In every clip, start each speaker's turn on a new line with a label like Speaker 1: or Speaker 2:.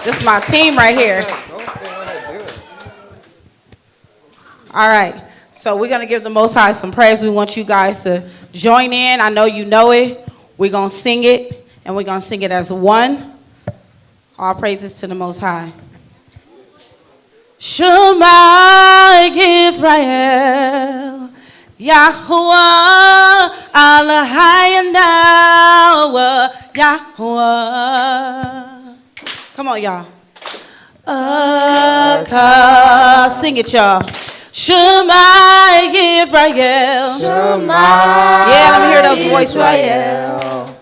Speaker 1: This is my team right here. All right. So we're going to give the Most High some praise. We want you guys to join in. I know you know it. We're going to sing it, and we're going to sing it as one. All praises to the Most High. Shema Yisrael, Yahuwah, Elohayim, Yahuwah. Come on, y'all. Sing it, y'all. Shema Yisrael.
Speaker 2: Shema.
Speaker 1: Yeah, let me hear those voices.
Speaker 2: Israel.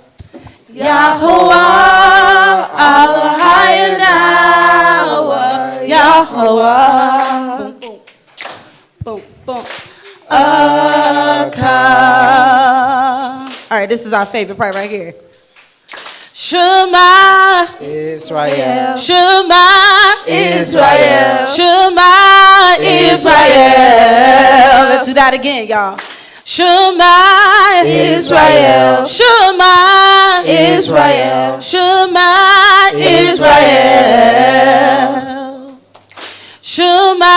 Speaker 1: Yahuwah, Elohayim, Yahuwah. Boom, boom, boom, boom. All right, this is our favorite part right here. Shema
Speaker 2: Israel.
Speaker 1: Shema
Speaker 2: Israel.
Speaker 1: Shema Israel. Let's do that again, y'all. Shema
Speaker 2: Israel.
Speaker 1: Shema
Speaker 2: Israel.
Speaker 1: Shema Israel. Shema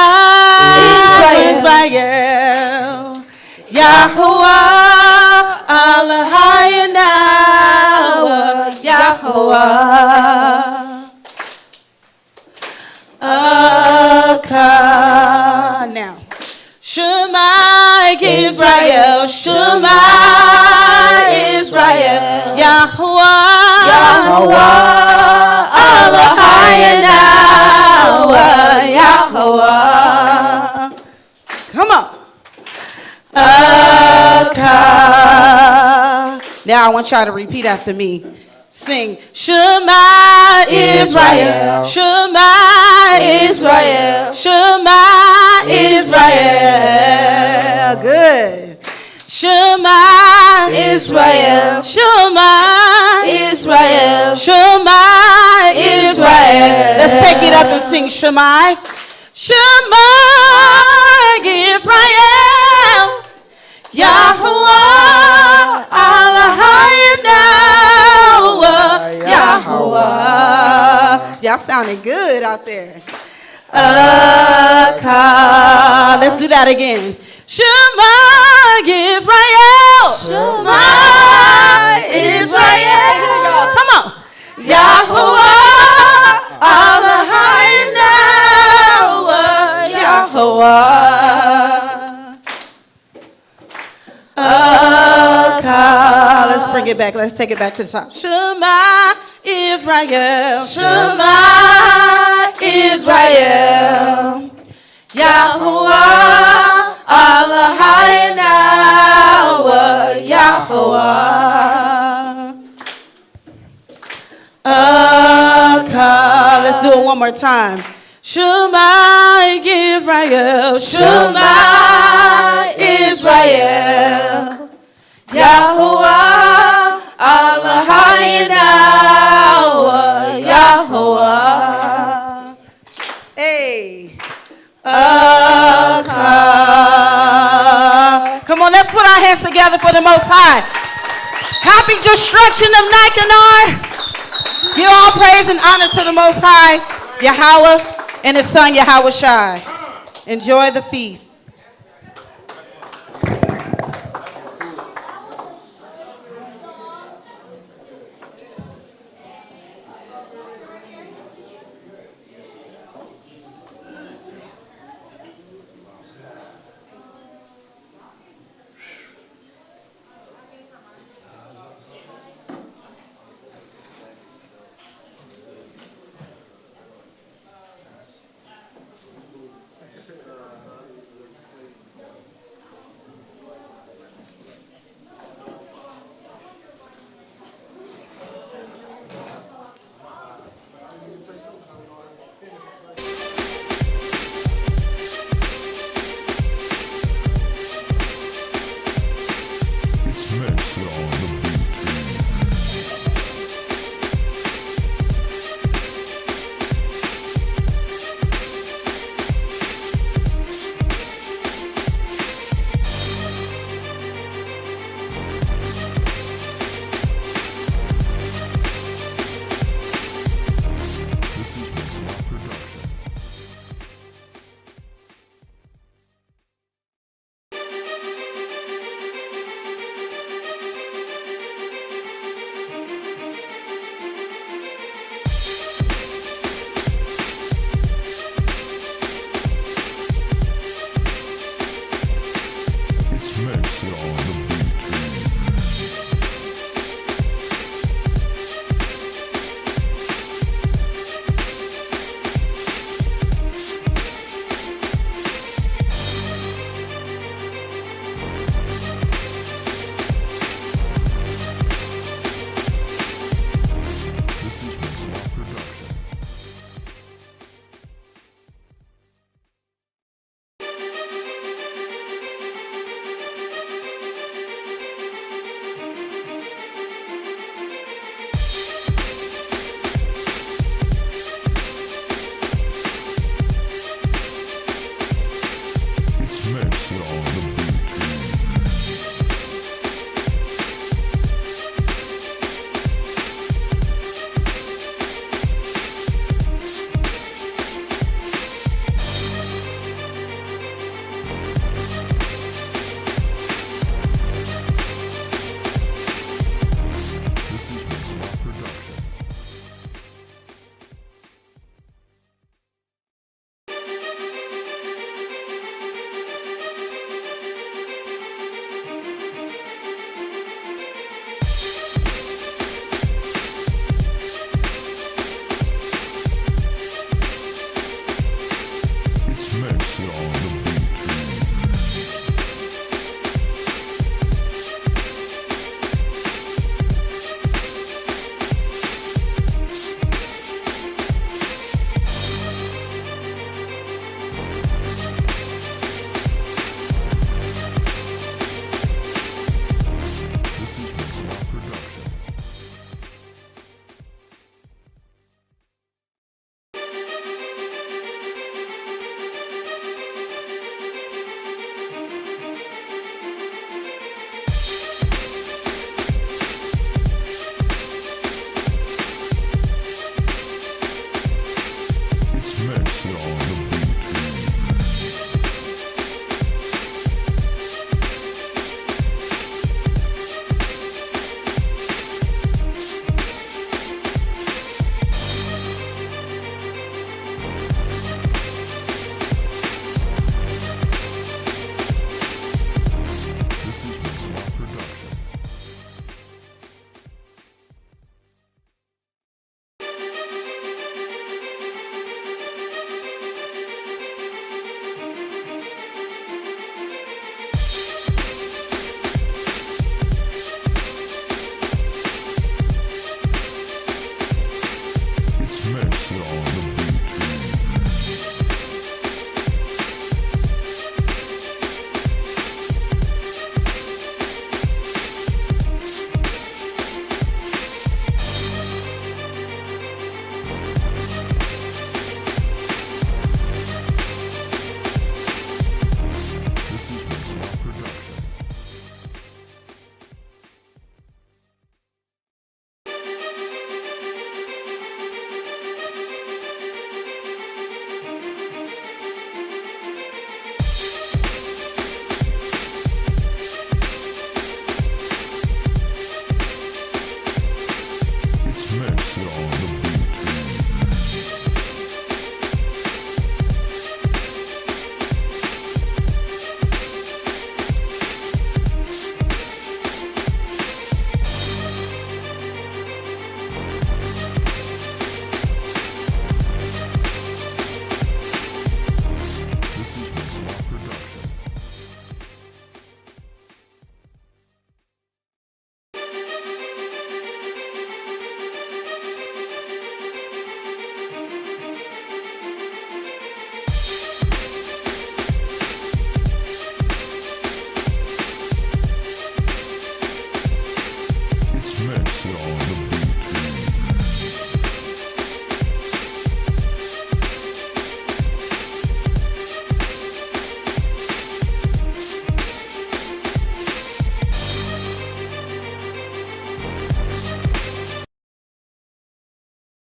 Speaker 1: Israel. Yahuwah Elohayim Yahuwah. Now. Shema Israel, Shema Israel, Yahuwah,
Speaker 2: Yahuwah,
Speaker 1: Elohayim, Yahuwah. Come on. Now I want y'all to repeat after me. Sing Shema Israel, Shema
Speaker 2: Israel.
Speaker 1: Shema Israel. Good. Shema
Speaker 2: Israel.
Speaker 1: Shema
Speaker 2: Israel.
Speaker 1: Shema Israel. Let's take it up and sing Shema. Shema Israel. Yahuwah Elohayim Yahuwah. Y'all sounding good out there. Let's do that again. Shema Israel.
Speaker 2: Shema Israel.
Speaker 1: Come on. Yahuwah Elohayim Yahuwah. Let's bring it back. Let's take it back to the top. Shema Israel. Shema Israel. Yahuwah Elohayim Yahuwah. Let's do it one more time. Shema Israel. Shema Israel. Yahuwah Elohayim Yahuwah. Hey. Come on, let's put our hands together for the Most High. Happy destruction of Nicanor. Give all praise and honor to the Most High, Yahweh, and His Son, Yahweh Shai. Enjoy the feast.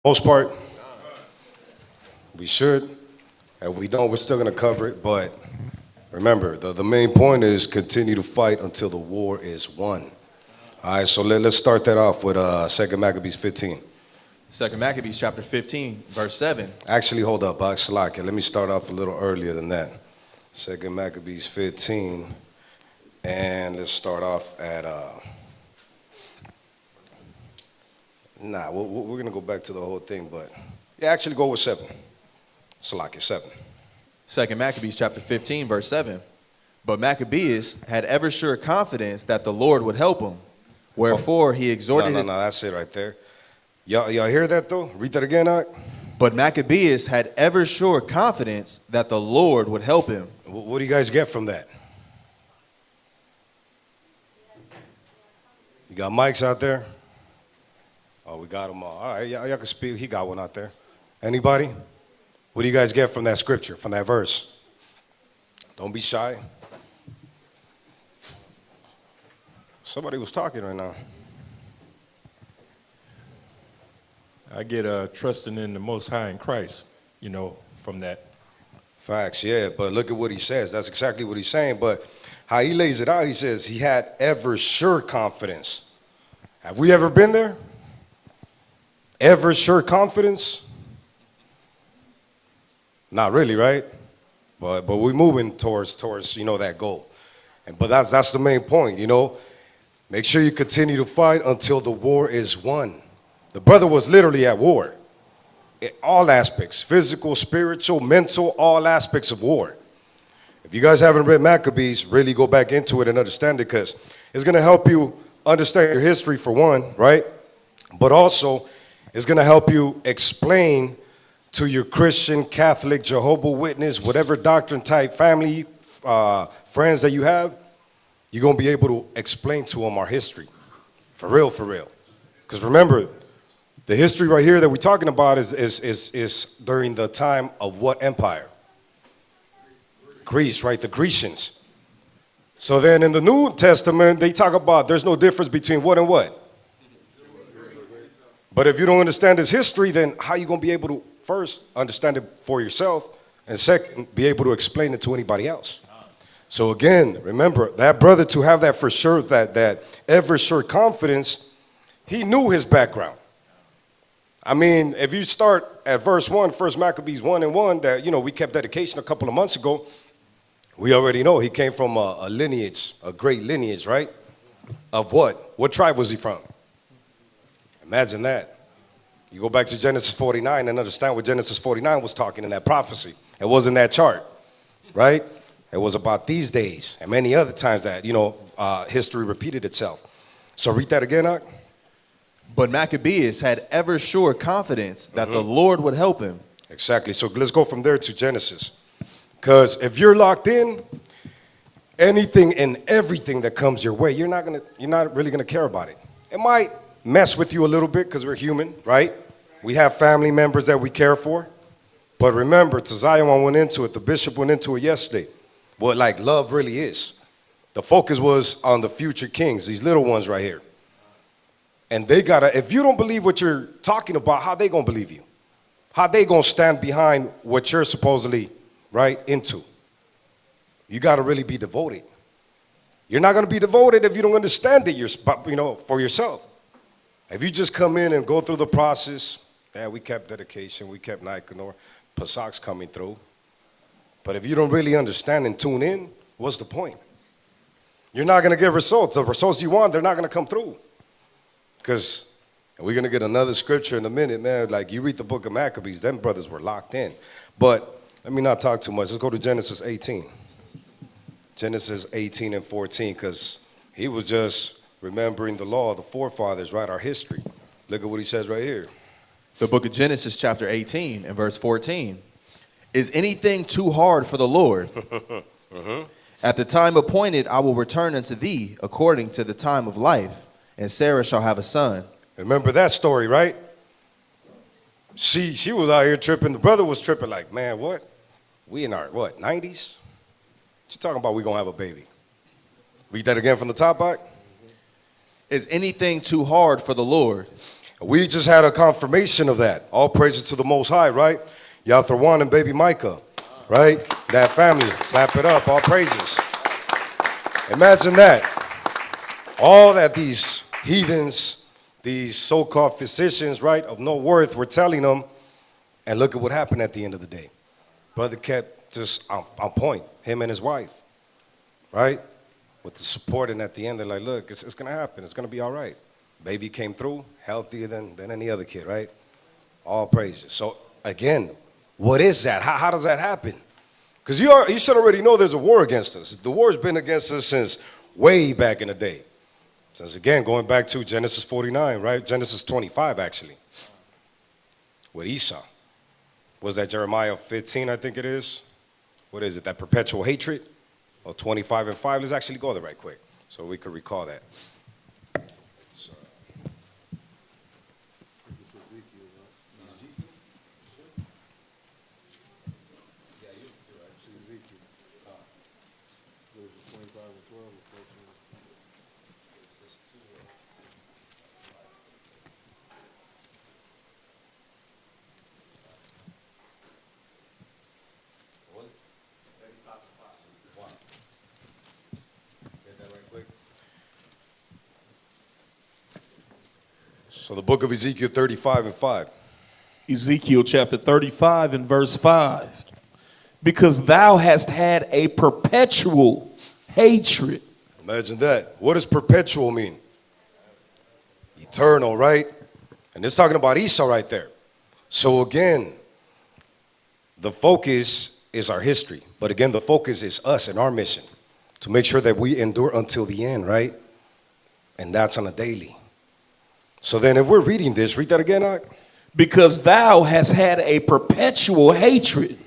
Speaker 3: Most part, we should. If we don't, we're still going to cover it. But remember, the main point is continue to fight until the war is won. All right, so let's start that off with 2 Maccabees 15.
Speaker 4: 2 Maccabees chapter 15, verse 7.
Speaker 3: Actually, hold up, Salaki. Let me start off a little earlier than that. 2 Maccabees 15, and let's start off at, we're going to go back to the whole thing, but yeah, actually go with 7. Salaki, 7.
Speaker 4: 2 Maccabees chapter 15, verse 7. But Maccabeus had ever sure confidence that the Lord would help him. Wherefore he exhorted...
Speaker 3: No, that's it right there. Y'all hear that though? Read that again, Ak.
Speaker 4: But Maccabeus had ever sure confidence that the Lord would help him.
Speaker 3: What do you guys get from that? You got mics out there? Oh, we got them all. All right, y'all can speak. He got one out there. Anybody? What do you guys get from that scripture, from that verse? Don't be shy. Somebody was talking right now.
Speaker 5: I get trusting in the Most High in Christ, from that.
Speaker 3: Facts, yeah, but look at what he says. That's exactly what he's saying. But how he lays it out, he says he had ever sure confidence. Have we ever been there? Ever sure confidence? Not really, right? But we're moving towards that goal. But that's the main point, Make sure you continue to fight until the war is won. The brother was literally at war. In all aspects, physical, spiritual, mental, all aspects of war. If you guys haven't read Maccabees, really go back into it and understand it, because it's going to help you understand your history for one, right? But also, it's going to help you explain to your Christian, Catholic, Jehovah's Witness, whatever doctrine type family, friends that you have, you're going to be able to explain to them our history. For real, for real. Because remember, the history right here that we're talking about is during the time of what empire? Greece, right? The Grecians. So then in the New Testament, they talk about there's no difference between what and what. But if you don't understand this history, then how are you going to be able to first, understand it for yourself, and second, be able to explain it to anybody else. So again, remember, that brother, to have that for sure, that ever sure confidence, he knew his background. I mean, if you start at verse 1, 1 Maccabees 1:1, that, we kept dedication a couple of months ago, we already know he came from a lineage, a great lineage, right? Of what? What tribe was he from? Imagine that. You go back to Genesis 49 and understand what Genesis 49 was talking in that prophecy. It wasn't that chart, right? It was about these days and many other times that, history repeated itself. So read that again, Ak.
Speaker 4: But Maccabeus had ever sure confidence that the Lord would help him.
Speaker 3: Exactly. So let's go from there to Genesis. Because if you're locked in, anything and everything that comes your way, you're not really gonna care about it. It might mess with you a little bit because we're human, right? We have family members that we care for. But remember, Zion went into it, the bishop went into it yesterday, what love really is. The focus was on the future kings, these little ones right here. And they gotta, if you don't believe what you're talking about, how they gonna believe you? How they gonna stand behind what you're supposedly, right, into? You gotta really be devoted. You're not gonna be devoted if you don't understand it, for yourself. If you just come in and go through the process, we kept dedication, we kept Nicanor, Pesach's coming through. But if you don't really understand and tune in, what's the point? You're not gonna get results. The results you want, they're not gonna come through. Because we're going to get another scripture in a minute, man. Like, you read the book of Maccabees, them brothers were locked in. But let me not talk too much. Let's go to Genesis 18. Genesis 18 and 14, because he was just remembering the law of the forefathers, right, our history. Look at what he says right here.
Speaker 4: The book of Genesis chapter 18 and verse 14. Is anything too hard for the Lord? At the time appointed, I will return unto thee according to the time of life. And Sarah shall have a son. Remember
Speaker 3: that story, right? She was out here tripping. The brother was tripping like, man, what? We in our, 90s? What you talking about we going to have a baby? Read that again from the top, back.
Speaker 4: Is anything too hard for the Lord?
Speaker 3: We just had a confirmation of that. All praises to the Most High, right? Yathrawan and baby Micah, right? That family, clap it up, all praises. Imagine that. All that these heathens, these so-called physicians, right, of no worth, were telling them, and look at what happened at the end of the day. Brother kept just on point, him and his wife, right, with the support, and at the end they're like, look, it's going to happen, it's going to be all right. Baby came through, healthier than any other kid, right? All praises. So again, what is that? How does that happen? Because you should already know there's a war against us. The war's been against us since way back in the day. Since, again, going back to Genesis 49, right? Genesis 25, actually, with Esau. Was that Jeremiah 15, I think it is? What is it, that perpetual hatred? Or 25 and 5? Let's actually go there right quick so we could recall that. So the book of Ezekiel 35 and 5.
Speaker 6: Ezekiel chapter 35 and verse 5. Because thou hast had a perpetual hatred.
Speaker 3: Imagine that. What does perpetual mean? Eternal, right? And it's talking about Esau right there. So again, the focus is our history. But again, the focus is us and our mission. To make sure that we endure until the end, right? And that's on a daily. So then if we're reading this, read that again, Ak.
Speaker 6: Because thou hast had a perpetual hatred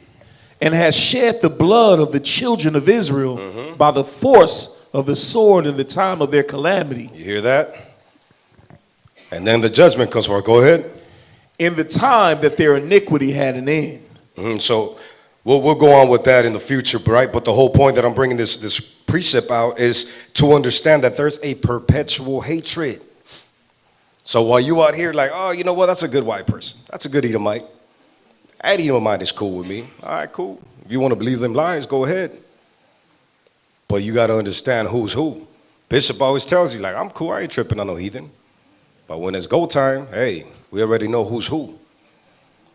Speaker 6: and hast shed the blood of the children of Israel by the force of the sword in the time of their calamity.
Speaker 3: You hear that? And then the judgment comes forth. Go ahead.
Speaker 6: In the time that their iniquity had an end.
Speaker 3: So we'll go on with that in the future, right? But the whole point that I'm bringing this precept out is to understand that there's a perpetual hatred. So while you out here like, oh, you know what, that's a good white person. That's a good Edomite. mind is cool with me. All right, cool. If you want to believe them lies, go ahead. But you got to understand who's who. Bishop always tells you, like, I'm cool, I ain't tripping on no heathen. But when it's go time, hey, we already know who's who.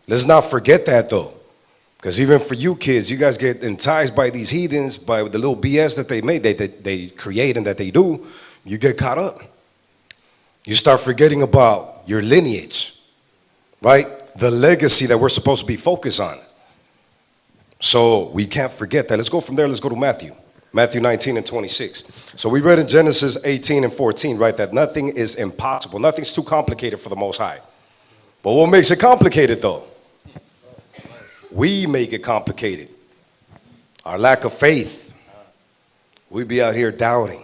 Speaker 3: Let's not forget that, though. Because even for you kids, you guys get enticed by these heathens, by the little BS that they made, they create and that they do, you get caught up. You start forgetting about your lineage, right? The legacy that we're supposed to be focused on. So we can't forget that. Let's go from there, let's go to Matthew. Matthew 19 and 26. So we read in Genesis 18 and 14, right, that nothing is impossible. Nothing's too complicated for the Most High. But what makes it complicated, though? We make it complicated. Our lack of faith. We be out here doubting.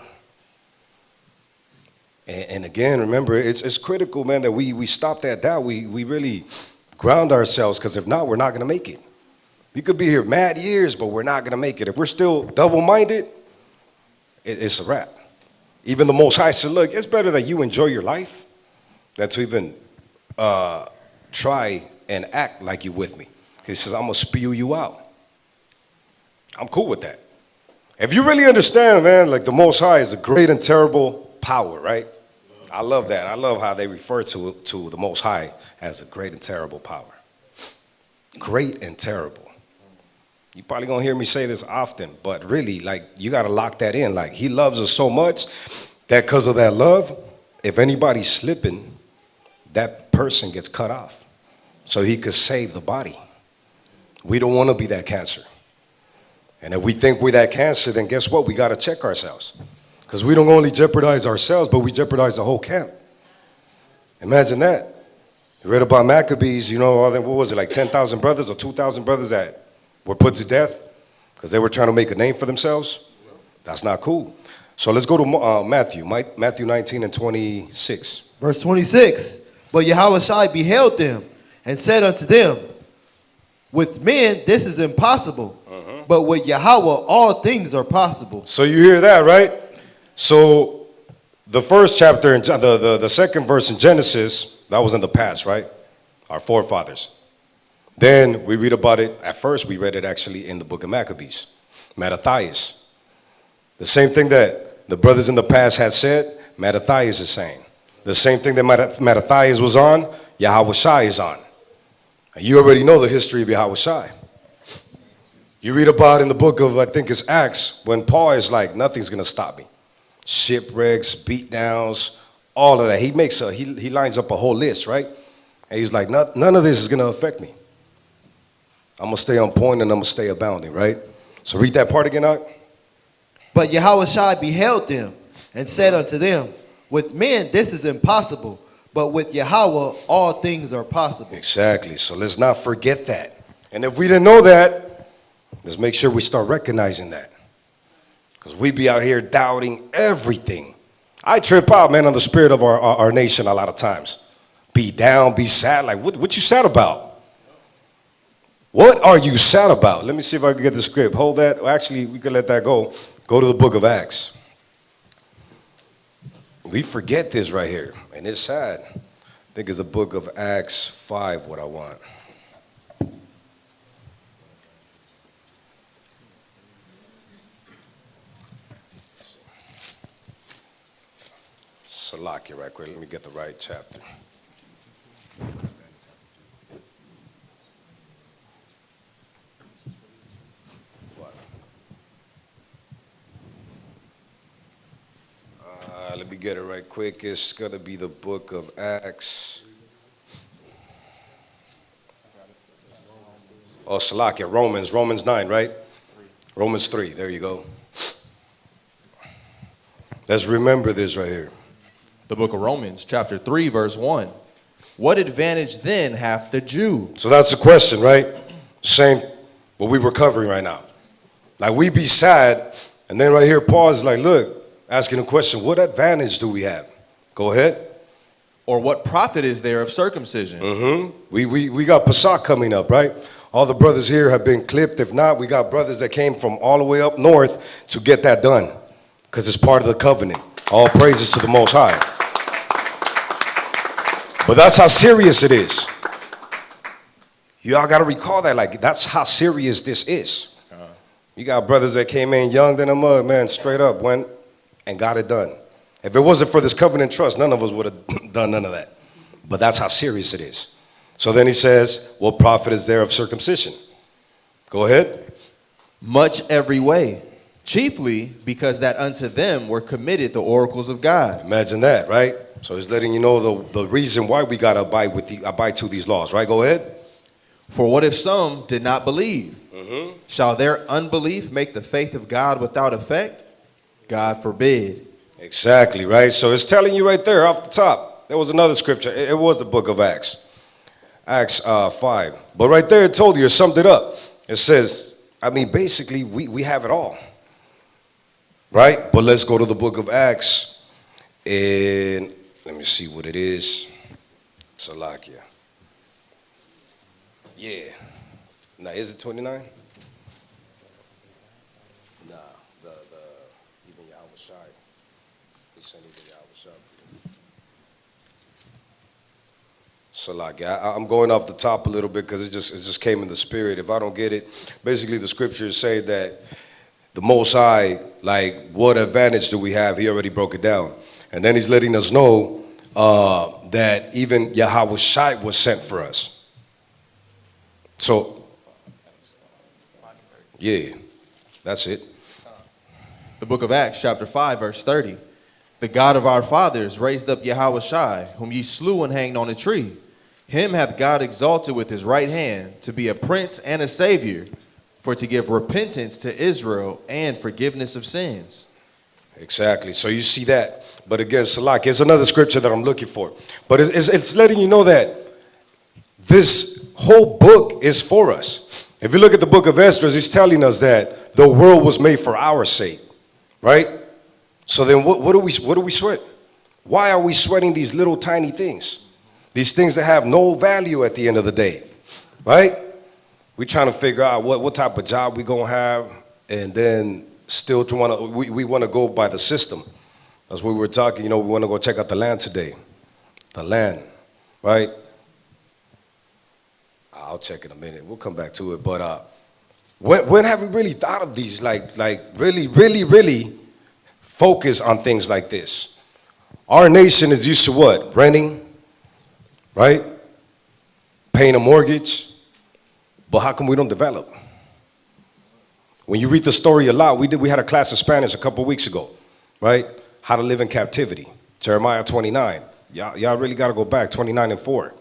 Speaker 3: And again, remember, it's critical, man, that we stop that doubt. We really ground ourselves, because if not, we're not going to make it. We could be here mad years, but we're not going to make it. If we're still double-minded, it's a wrap. Even the Most High said, look, it's better that you enjoy your life than to even try and act like you with me. He says, I'm going to spew you out. I'm cool with that. If you really understand, man, like the Most High is a great and terrible power, right? I love that. I love how they refer to the Most High as a great and terrible power. Great and terrible. You probably gonna hear me say this often, but really, like, you gotta lock that in. Like, he loves us so much that because of that love, if anybody's slipping, that person gets cut off so he could save the body. We don't want to be that cancer. And if we think we're that cancer, then guess what? We gotta check ourselves. Because we don't only jeopardize ourselves, but we jeopardize the whole camp. Imagine that. You read about Maccabees, you know, what was it, like 10,000 brothers or 2,000 brothers that were put to death because they were trying to make a name for themselves? That's not cool. So let's go to Matthew 19 and 26.
Speaker 7: Verse 26. But Yahushua beheld them and said unto them, with men this is impossible, but with Yahweh all things are possible.
Speaker 3: So you hear that, right? So the first chapter, the second verse in Genesis, that was in the past, right? Our forefathers. Then we read about it, at first we read it actually in the book of Maccabees, Mattathias. The same thing that the brothers in the past had said, Mattathias is saying. The same thing that Mattathias was on, Yahushua is on. And you already know the history of Yahushua. You read about in the book of, I think it's Acts, when Paul is like, nothing's going to stop me. Shipwrecks, beatdowns, all of that. He lines up a whole list, right? And he's like, none of this is going to affect me. I'm going to stay on point and I'm going to stay abounding, right? So read that part again out.
Speaker 7: But Yahushua beheld them and said unto them, with men this is impossible, but with Yahweh all things are possible.
Speaker 3: Exactly. So let's not forget that. And if we didn't know that, let's make sure we start recognizing that. Because we be out here doubting everything. I trip out, man, on the spirit of our nation a lot of times. Be down, be sad. Like, what you sad about? What are you sad about? Let me see if I can get the script. Hold that. Well, actually, we could let that go. Go to the book of Acts. We forget this right here, and it's sad. I think it's the book of Acts 5 what I want. Salakia right quick. Let me get the right chapter. Let me get it right quick. It's going to be the book of Acts. Oh, Salakia, Romans 9, right? Romans 3, there you go. Let's remember this right here.
Speaker 4: The book of Romans, chapter 3, verse 1. What advantage then hath the Jew?
Speaker 3: So that's the question, right? Same what we were covering right now. Like, we be sad, and then right here, Paul is like, look, asking a question, what advantage do we have? Go ahead.
Speaker 4: Or what profit is there of circumcision?
Speaker 3: We got Pesach coming up, right? All the brothers here have been clipped. If not, we got brothers that came from all the way up north to get that done because it's part of the covenant. All praises to the Most High. But that's how serious it is. You all got to recall that. Like, that's how serious this is. You got brothers that came in young than a mug, man, straight up went and got it done. If it wasn't for this covenant trust, none of us would have done none of that. But that's how serious it is. So then he says, what profit is there of circumcision? Go ahead.
Speaker 4: Much every way, chiefly because that unto them were committed the oracles of God.
Speaker 3: Imagine that, right? So he's letting you know the reason why we got to abide to these laws, right? Go ahead.
Speaker 4: For what if some did not believe?
Speaker 3: Mm-hmm.
Speaker 4: Shall their unbelief make the faith of God without effect? God forbid.
Speaker 3: Exactly, right? So it's telling you right there off the top. There was another scripture. It was the book of Acts. Acts 5. But right there it told you, it summed it up. It says, I mean, basically, we have it all. Right? But let's go to the book of Acts. And let me see what it is. Salakia. Yeah. Now, is it 29? Nah, even Yahweh Shai. He sent even Yahweh Shai. Salakia. I'm going off the top a little bit because it just came in the spirit. If I don't get it, basically the scriptures say that the Most High, like, what advantage do we have? He already broke it down. And then he's letting us know that even Yahweh Shai was sent for us. So, yeah, that's it.
Speaker 4: The book of Acts, chapter 5, verse 30. The God of our fathers raised up Yahweh Shai, whom ye slew and hanged on a tree. Him hath God exalted with his right hand to be a prince and a savior, for to give repentance to Israel and forgiveness of sins.
Speaker 3: Exactly. So you see that. But again, Salak, it's another scripture that I'm looking for. But it's letting you know that this whole book is for us. If you look at the book of Esdras, he's telling us that the world was made for our sake, right? So then what do we sweat? Why are we sweating these little tiny things? These things that have no value at the end of the day, right? We're trying to figure out what type of job we're going to have, and then still we want to go by the system. That's what we were talking, we want to go check out the land today. The land, right? I'll check in a minute. We'll come back to it. But when have we really thought of these, like really focus on things like this? Our nation is used to what? Renting, right? Paying a mortgage. But how come we don't develop? When you read the story a lot, we had a class of Spanish a couple weeks ago, right? How to live in captivity. Jeremiah 29. Y'all really got to go back, 29 and 4,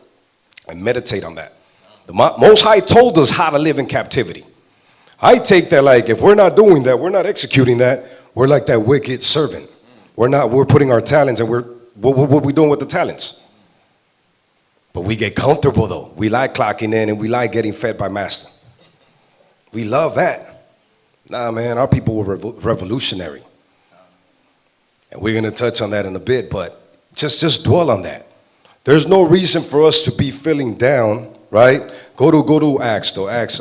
Speaker 3: and meditate on that. The Most High told us how to live in captivity. I take that like, if we're not doing that, we're not executing that, we're like that wicked servant. We're putting our talents, and what we doing with the talents? But we get comfortable though. We like clocking in, and we like getting fed by master. We love that. Nah, man, our people were revolutionary. And we're going to touch on that in a bit, but just dwell on that. There's no reason for us to be feeling down, right? Go to Acts, though. Acts,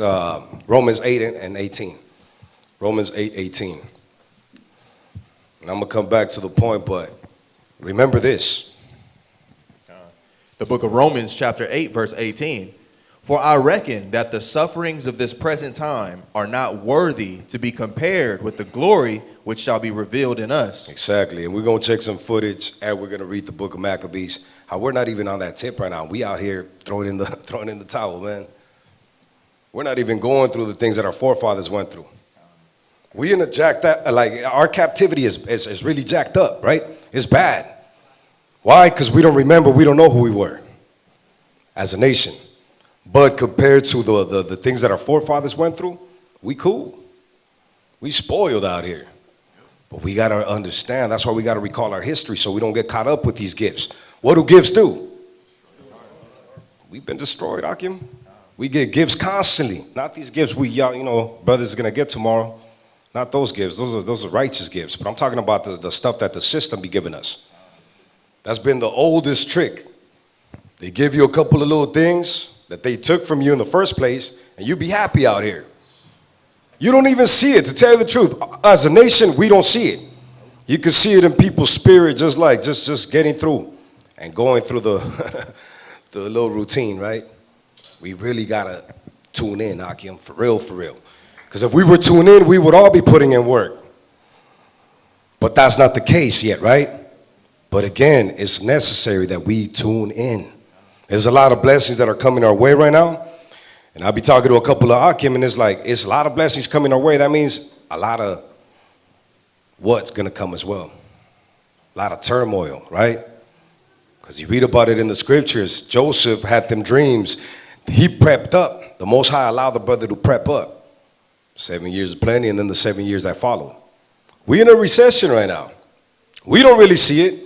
Speaker 3: Romans 8 and 18. Romans 8:18. And I'm going to come back to the point, but remember this.
Speaker 4: The book of Romans, chapter 8, verse 18. For I reckon that the sufferings of this present time are not worthy to be compared with the glory which shall be revealed in us.
Speaker 3: Exactly. And we're going to check some footage, and we're going to read the book of Maccabees. How we're not even on that tip right now. We out here throwing in the towel, man. We're not even going through the things that our forefathers went through. We in a jacked up, like our captivity is really jacked up, right? It's bad. Why? Because we don't remember, we don't know who we were as a nation. But compared to the things that our forefathers went through, we cool. We spoiled out here. But we got to understand, that's why we got to recall our history so we don't get caught up with these gifts. What do gifts do? We've been destroyed, Akim. We get gifts constantly. Not these gifts brothers are going to get tomorrow. Not those gifts. Those are righteous gifts. But I'm talking about the stuff that the system be giving us. That's been the oldest trick. They give you a couple of little things that they took from you in the first place, and you be happy out here. You don't even see it, to tell you the truth. As a nation, we don't see it. You can see it in people's spirit, just getting through and going through the little routine, right? we really got to tune in, Akim, for real, for real. Because if we were tuned in, we would all be putting in work. But that's not the case yet, right? But again, it's necessary that we tune in. There's a lot of blessings that are coming our way right now. And I'll be talking to a couple of Akim, and it's like, it's a lot of blessings coming our way. That means a lot of what's going to come as well. A lot of turmoil, right? Because you read about it in the scriptures. Joseph had them dreams. He prepped up. The Most High allowed the brother to prep up. 7 years of plenty, and then the 7 years that followed. We're in a recession right now. We don't really see it.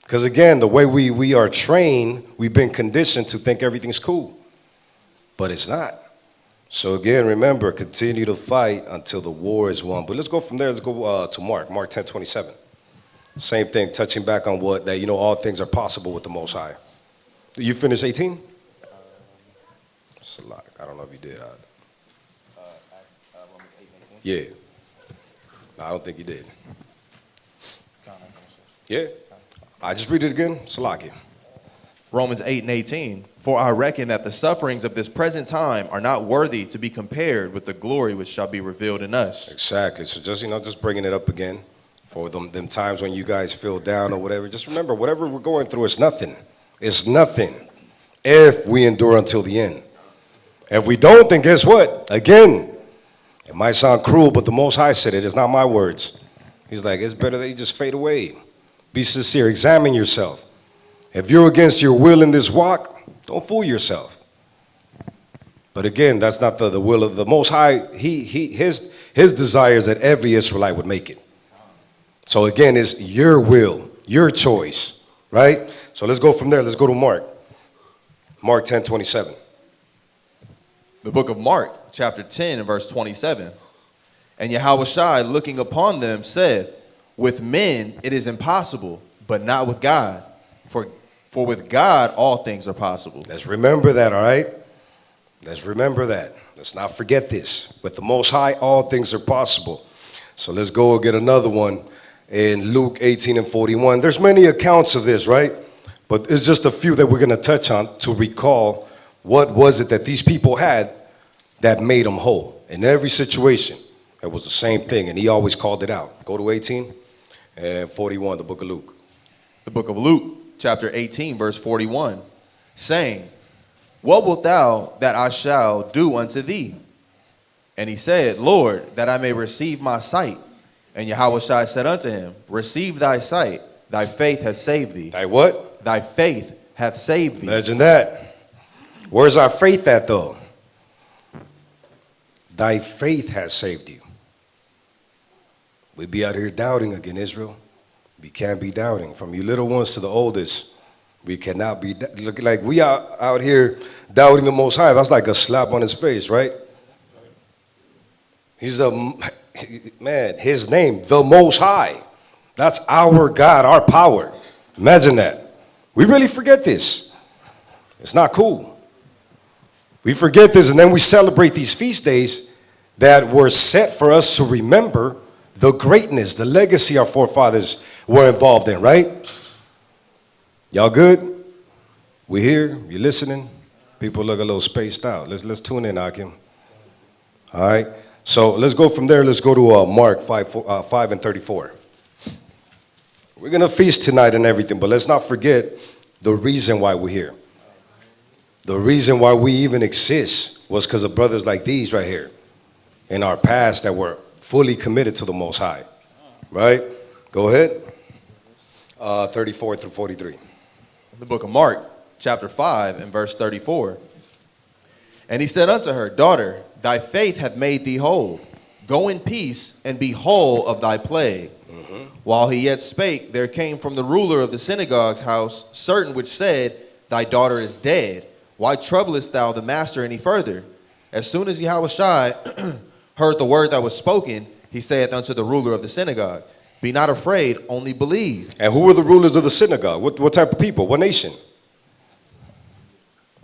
Speaker 3: Because again, the way we are trained, we've been conditioned to think everything's cool. But it's not. So again, remember, continue to fight until the war is won. But let's go from there. Let's go to Mark 10:27. Same thing, touching back on what, that, all things are possible with the Most High. You finished 18? It's a lot. I don't know if you did. Yeah. No, I don't think you did. Yeah. I just read it again. Salaki.
Speaker 4: Romans 8:18. For I reckon that the sufferings of this present time are not worthy to be compared with the glory which shall be revealed in us.
Speaker 3: Exactly. So just, just bringing it up again for them times when you guys feel down or whatever. Just remember, whatever we're going through, it's nothing. It's nothing if we endure until the end. If we don't, then guess what? Again, it might sound cruel, but the Most High said it. It's not my words. He's like, it's better that you just fade away. Be sincere. Examine yourself. If you're against your will in this walk, don't fool yourself. But again, that's not the will of the Most High. His desire is that every Israelite would make it. So again, it's your will, your choice, right? So let's go from there. Let's go to Mark. Mark 10:27.
Speaker 4: The book of Mark, chapter 10, and verse 27. And Yahushua, looking upon them, said, with men it is impossible, but not with God. For with God all things are possible.
Speaker 3: Let's remember that, all right? Let's remember that. Let's not forget this. With the Most High, all things are possible. So let's go get another one in Luke 18:41. There's many accounts of this, right? But it's just a few that we're going to touch on to recall what was it that these people had that made them whole. In every situation, it was the same thing, and he always called it out. Go to 18 and 41, the book of Luke.
Speaker 4: The book of Luke, chapter 18, verse 41, saying, what wilt thou that I shall do unto thee? And he said, Lord, that I may receive my sight. And Yahushua said unto him, receive thy sight, thy faith hath saved thee.
Speaker 3: Thy what?
Speaker 4: Thy faith hath saved thee.
Speaker 3: Imagine that. Where's our faith at, though? Thy faith has saved you. We be out here doubting again, Israel. We can't be doubting. From you little ones to the oldest, we cannot be. Look, like we are out here doubting the Most High. That's like a slap on his face, right? He's man, his name, the Most High. That's our God, our power. Imagine that. We really forget this. It's not cool. We forget this, and then we celebrate these feast days that were set for us to remember the greatness, the legacy our forefathers were involved in, right? Y'all good? We here? You listening? People look a little spaced out. Let's tune in, Akim. All right. So let's go from there. Let's go to Mark 5 and 34. We're going to feast tonight and everything, but let's not forget the reason why we're here. The reason why we even exist was because of brothers like these right here in our past that were fully committed to the Most High. Right? Go ahead. 34 through 43.
Speaker 4: The book of Mark, chapter 5, and verse 34. And he said unto her, daughter, thy faith hath made thee whole. Go in peace and be whole of thy plague. While he yet spake, there came from the ruler of the synagogue's house certain which said, thy daughter is dead. Why troublest thou the master any further? As soon as Yahushua heard the word that was spoken, he saith unto the ruler of the synagogue, be not afraid, only believe.
Speaker 3: And who were the rulers of the synagogue? What type of people? What nation?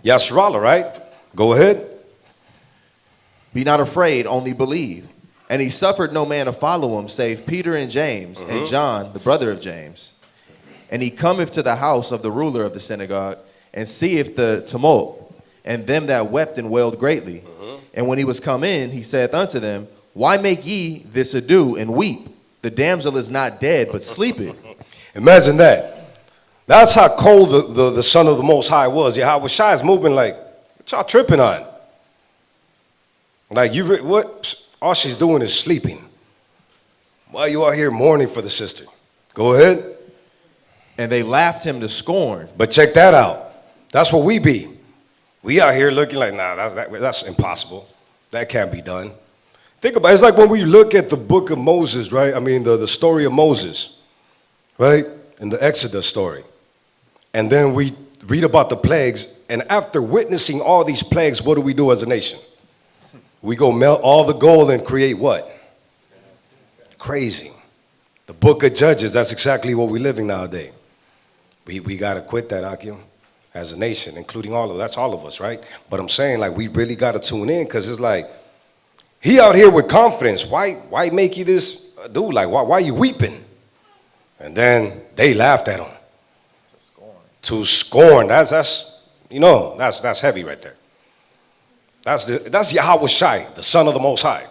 Speaker 3: Yasharahla, right? Go ahead.
Speaker 4: Be not afraid, only believe. And he suffered no man to follow him, save Peter and James, and John, the brother of James. And he cometh to the house of the ruler of the synagogue, and seeth the tumult, and them that wept and wailed greatly. And when he was come in, he saith unto them, Why make ye this ado and weep? The damsel is not dead, but sleepeth.
Speaker 3: Imagine that. That's how cold the Son of the Most High was. Yahweh Shai is moving like, what y'all tripping on? Like, what? All she's doing is sleeping. Why you out here mourning for the sister? Go ahead.
Speaker 4: And they laughed him to scorn.
Speaker 3: But check that out. That's what we be. We out here looking like, nah, that's impossible. That can't be done. Think about it. It's like when we look at the book of Moses, right? I mean, the story of Moses, right? And the Exodus story. And then we read about the plagues. And after witnessing all these plagues, what do we do as a nation? We go melt all the gold and create what? Crazy. The book of Judges, that's exactly what we're living nowadays. We got to quit that, Akim, as a nation, including that's all of us, right? But I'm saying, like, we really got to tune in, because it's like, he out here with confidence. Why make you this dude? Like, why you weeping? And then they laughed at him. To scorn. That's heavy right there. That's Yahweh Shai, the Son of the Most High.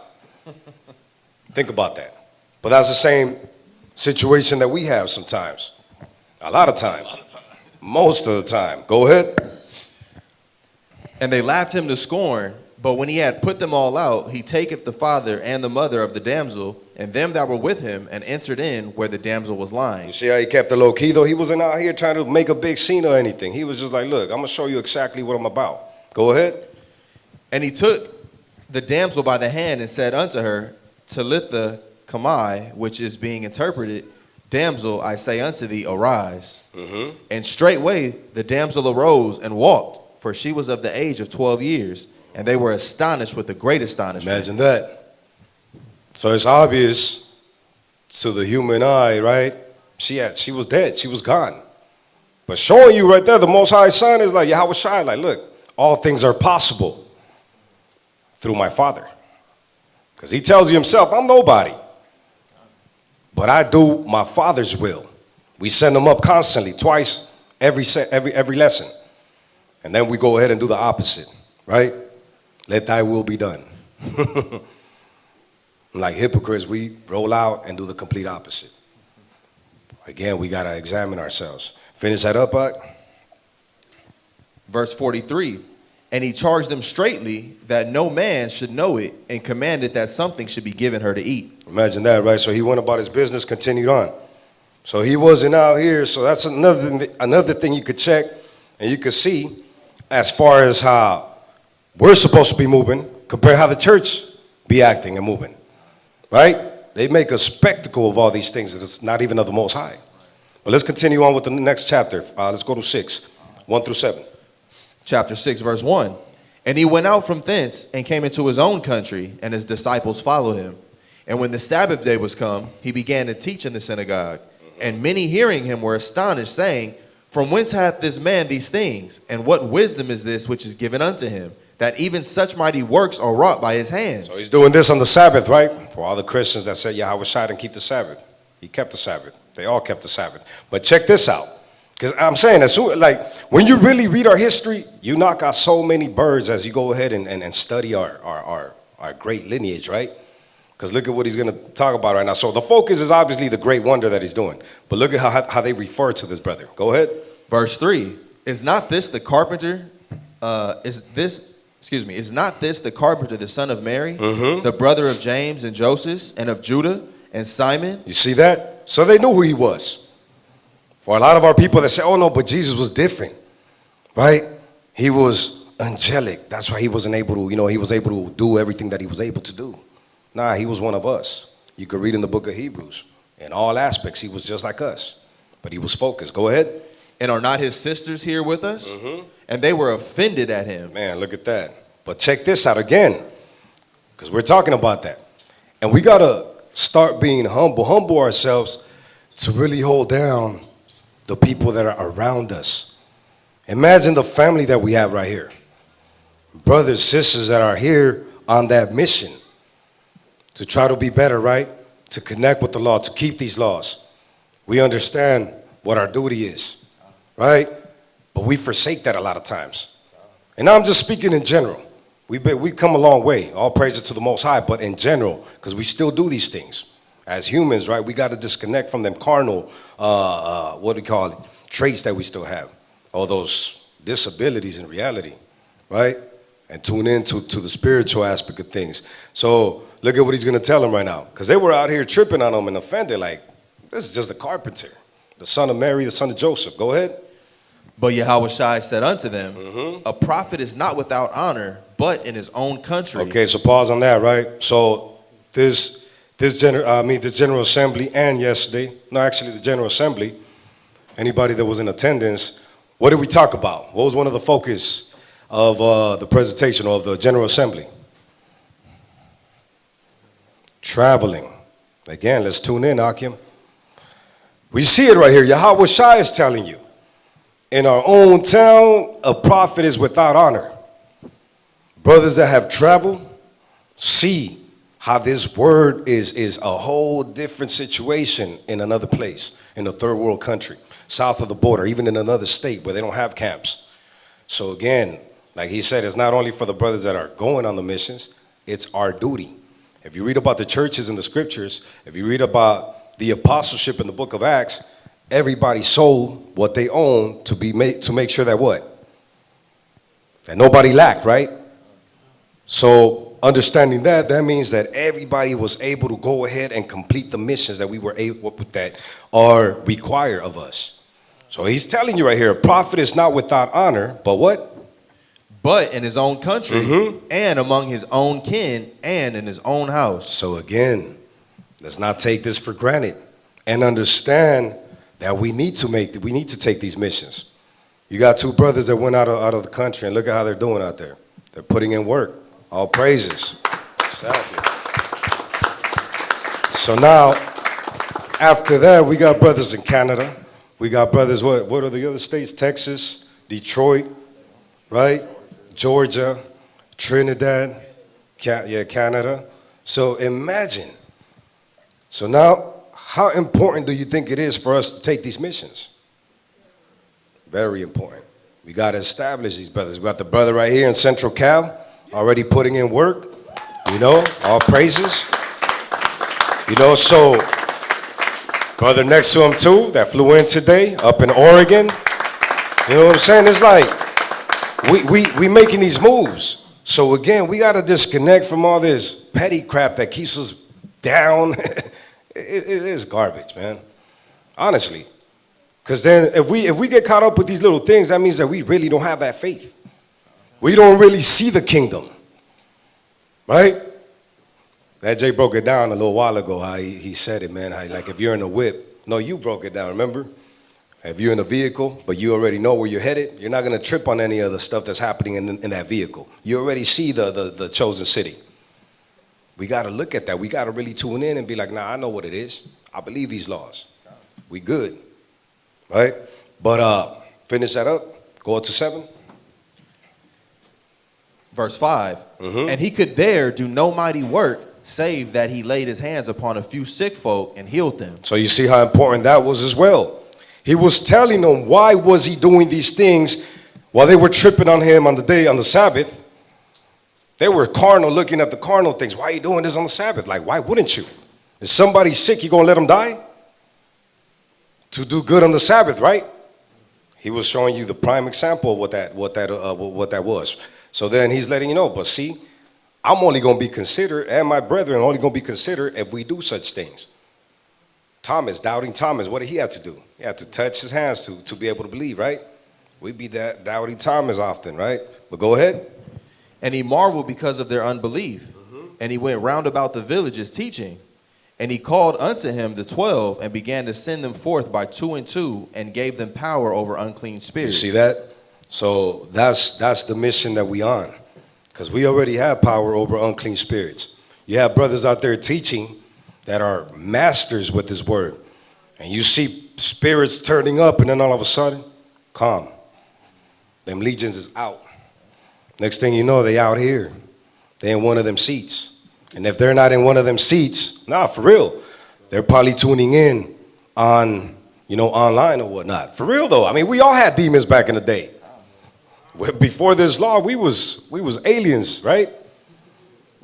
Speaker 3: Think about that. But that's the same situation that we have sometimes. A lot of times. Most of the time. Go ahead.
Speaker 4: And they laughed him to scorn. But when he had put them all out, he taketh the father and the mother of the damsel, and them that were with him, and entered in where the damsel was lying.
Speaker 3: You see how he kept it low key, though? He wasn't out here trying to make a big scene or anything. He was just like, look, I'm going to show you exactly what I'm about. Go ahead.
Speaker 4: And he took the damsel by the hand and said unto her, Talitha Kamai, which is being interpreted, Damsel, I say unto thee, arise. And straightway the damsel arose and walked, for she was of the age of 12 years. And they were astonished with a great astonishment.
Speaker 3: Imagine that. So it's obvious to the human eye, right? She was dead. She was gone. But showing you right there, the Most High Son is like, Yahweh Shai, like, look, all things are possible through my Father. Because he tells you himself, I'm nobody. But I do my Father's will. We send them up constantly, twice every lesson. And then we go ahead and do the opposite, right? Let thy will be done. Like hypocrites, we roll out and do the complete opposite. Again, we got to examine ourselves. Finish that up, Buck.
Speaker 4: Verse 43. And he charged them straitly that no man should know it, and commanded that something should be given her to eat.
Speaker 3: Imagine that, right? So he went about his business, continued on. So he wasn't out here. So that's another thing you could check and you could see as far as how we're supposed to be moving compared to how the church be acting and moving, right? They make a spectacle of all these things that it's not even of the Most High. But let's continue on with the next chapter. Let's go to 6, 1 through 7.
Speaker 4: Chapter 6, verse 1. And he went out from thence and came into his own country, and his disciples followed him. And when the Sabbath day was come, he began to teach in the synagogue. And many hearing him were astonished, saying, From whence hath this man these things? And what wisdom is this which is given unto him, that even such mighty works are wrought by his hands?
Speaker 3: So he's doing this on the Sabbath, right? For all the Christians that said Yahweh Shai and keep the Sabbath. He kept the Sabbath. They all kept the Sabbath. But check this out. Because I'm saying, like, when you really read our history, you knock out so many birds as you go ahead and study our great lineage, right? Because look at what he's going to talk about right now. So the focus is obviously the great wonder that he's doing. But look at how they refer to this brother. Go ahead.
Speaker 4: Verse 3. Is not this the carpenter, is not this the carpenter, the son of Mary, the brother of James and Joseph, and of Judah and Simon?
Speaker 3: You see that? So they knew who he was. For a lot of our people that say, oh no, but Jesus was different, right? He was angelic. That's why he wasn't able to, he was able to do everything that he was able to do. Nah, he was one of us. You could read in the book of Hebrews. In all aspects, he was just like us. But he was focused. Go ahead.
Speaker 4: And are not his sisters here with us? And they were offended at him.
Speaker 3: Man, look at that. But check this out again, because we're talking about that. And we got to start being humble ourselves to really hold down the people that are around us. Imagine the family that we have right here. Brothers, sisters that are here on that mission to try to be better, right? To connect with the law, to keep these laws. We understand what our duty is, right? But we forsake that a lot of times. And I'm just speaking in general. We've come a long way. All praises to the Most High, but in general, because we still do these things. As humans, right, we got to disconnect from them carnal, what do we call it, traits that we still have. All those disabilities in reality, right? And tune in to the spiritual aspect of things. So look at what he's going to tell them right now. Because they were out here tripping on him and offended, like, this is just a carpenter, the son of Mary, the son of Joseph. Go ahead.
Speaker 4: But Yahushua said unto them, a prophet is not without honor, but in his own country.
Speaker 3: Okay, so pause on that, right? So this General Assembly and yesterday, no, actually the General Assembly, anybody that was in attendance, what did we talk about? What was one of the focus of the presentation of the General Assembly? Traveling. Again, let's tune in, Akim. We see it right here. Yahweh Shai is telling you, in our own town, a prophet is without honor. Brothers that have traveled, see how this word is a whole different situation in another place, in a third world country, south of the border, even in another state where they don't have camps. So again, like he said, it's not only for the brothers that are going on the missions, it's our duty. If you read about the churches in the scriptures, if you read about the apostleship in the book of Acts, everybody sold what they owned to make sure that what? That nobody lacked, right? So understanding that means that everybody was able to go ahead and complete the missions that we were able, that are required of us. So he's telling you right here, a prophet is not without honor, but what?
Speaker 4: But in his own country, and among his own kin, and in his own house.
Speaker 3: So again, let's not take this for granted and understand that we need to take these missions. You got two brothers that went out of the country, and look at how they're doing out there. They're putting in work. All praises. Exactly. So now, after that, we got brothers in Canada. We got brothers, what are the other states? Texas, Detroit, right? Georgia, Trinidad, Canada. So imagine. So now, how important do you think it is for us to take these missions? Very important. We got to establish these brothers. We got the brother right here in Central Cal, already putting in work, all praises. So brother next to him too, that flew in today, up in Oregon. You know what I'm saying? It's like, we making these moves. So again, we got to disconnect from all this petty crap that keeps us down. It is garbage, man. Honestly. Because then if we get caught up with these little things, that means that we really don't have that faith. We don't really see the kingdom. Right? That Jay broke it down a little while ago, how he said it, man. How, like if you're in a whip, no, you broke it down, remember? If you're in a vehicle, but you already know where you're headed, you're not going to trip on any of the stuff that's happening in that vehicle. You already see the chosen city. We got to look at that. We got to really tune in and be like, nah, I know what it is. I believe these laws. We good. Right? But finish that up. Go up to 7.
Speaker 4: Verse 5. And he could there do no mighty work, save that he laid his hands upon a few sick folk and healed them.
Speaker 3: So you see how important that was as well. He was telling them why was he doing these things while they were tripping on him on the Sabbath. They were carnal, looking at the carnal things. Why are you doing this on the Sabbath? Like, why wouldn't you? If somebody's sick, you gonna let them die? To do good on the Sabbath, right? He was showing you the prime example of what that was. So then he's letting you know, but see, I'm only going to be considered, and my brethren are only going to be considered if we do such things. Thomas, doubting Thomas, what did he have to do? He had to touch his hands to be able to believe, right? We be that doubting Thomas often, right? But go ahead.
Speaker 4: And he marveled because of their unbelief. And he went round about the villages teaching. And he called unto him the 12 and began to send them forth by 2 and 2 and gave them power over unclean spirits.
Speaker 3: You see that? So that's the mission that we on. Because we already have power over unclean spirits. You have brothers out there teaching that are masters with this word. And you see spirits turning up and then all of a sudden, calm. Them legions is out. Next thing you know, they out here. They in one of them seats. And if they're not in one of them seats, nah, for real, they're probably tuning in on, online or whatnot. For real though, I mean, we all had demons back in the day. Well, before this law, we was aliens, right?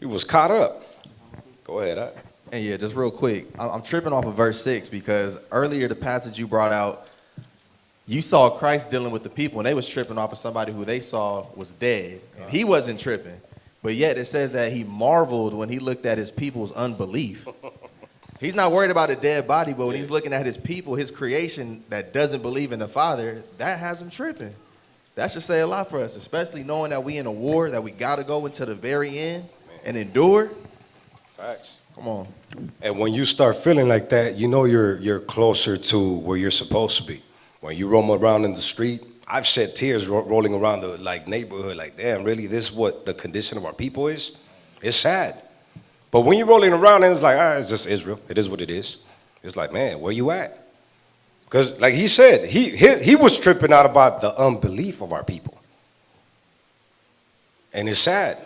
Speaker 3: We was caught up. Go ahead.
Speaker 4: And yeah, just real quick, I'm tripping off of verse 6 because earlier the passage you brought out, you saw Christ dealing with the people, and they was tripping off of somebody who they saw was dead, and he wasn't tripping. But yet it says that he marveled when he looked at his people's unbelief. He's not worried about a dead body, but when he's looking at his people, his creation that doesn't believe in the Father, that has him tripping. That should say a lot for us, especially knowing that we in a war, that we got to go into the very end and endure.
Speaker 3: Facts.
Speaker 4: Come on.
Speaker 3: And when you start feeling like that, you know you're closer to where you're supposed to be. When you roam around in the street, I've shed tears rolling around the neighborhood, like, damn, really, this is what the condition of our people is? It's sad. But when you're rolling around and it's like, it's just Israel. It is what it is. It's like, man, where you at? Because like he said, he was tripping out about the unbelief of our people. And it's sad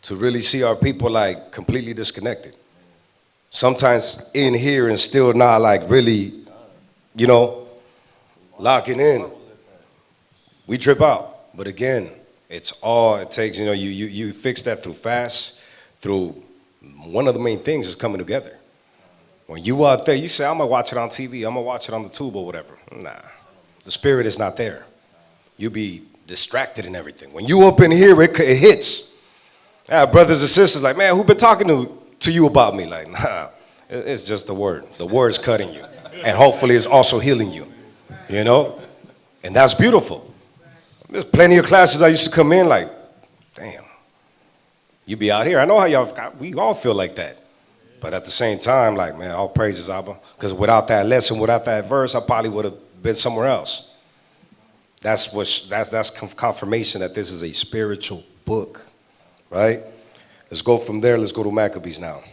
Speaker 3: to really see our people like completely disconnected. Sometimes in here and still not like really, locking in. We trip out. But again, it's all it takes. You fix that through fast, through one of the main things is coming together. When you out there, you say, I'm going to watch it on TV. I'm going to watch it on the tube or whatever. Nah, the spirit is not there. You be distracted and everything. When you up in here, it hits. I have brothers and sisters like, man, who been talking to you about me? Like, nah, it's just the word. The word's cutting you. And hopefully it's also healing you, And that's beautiful. There's plenty of classes I used to come in like, damn, you be out here. I know how we all feel like that. But at the same time, like, man, all praises, Abba. Because without that lesson, without that verse, I probably would have been somewhere else. That's confirmation that this is a spiritual book, right? Let's go from there. Let's go to Maccabees now.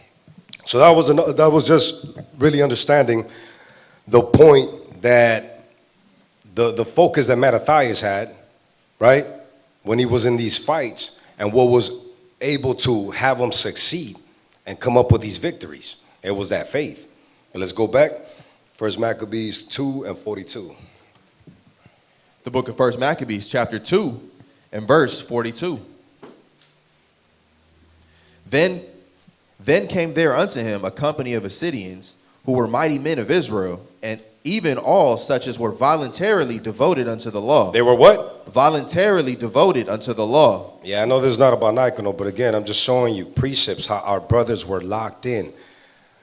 Speaker 3: So that was just really understanding the point that the focus that Mattathias had, right, when he was in these fights, and what was able to have him succeed and come up with these victories. It was that faith. But let's go back. 1 Maccabees 2 and 42.
Speaker 4: The book of 1 Maccabees, chapter 2, and verse 42. Then came there unto him a company of Assyrians, who were mighty men of Israel, and even all such as were voluntarily devoted unto the law.
Speaker 3: They were what?
Speaker 4: Voluntarily devoted unto the law.
Speaker 3: Yeah, I know this is not about Nicanor, but again, I'm just showing you precepts, how our brothers were locked in.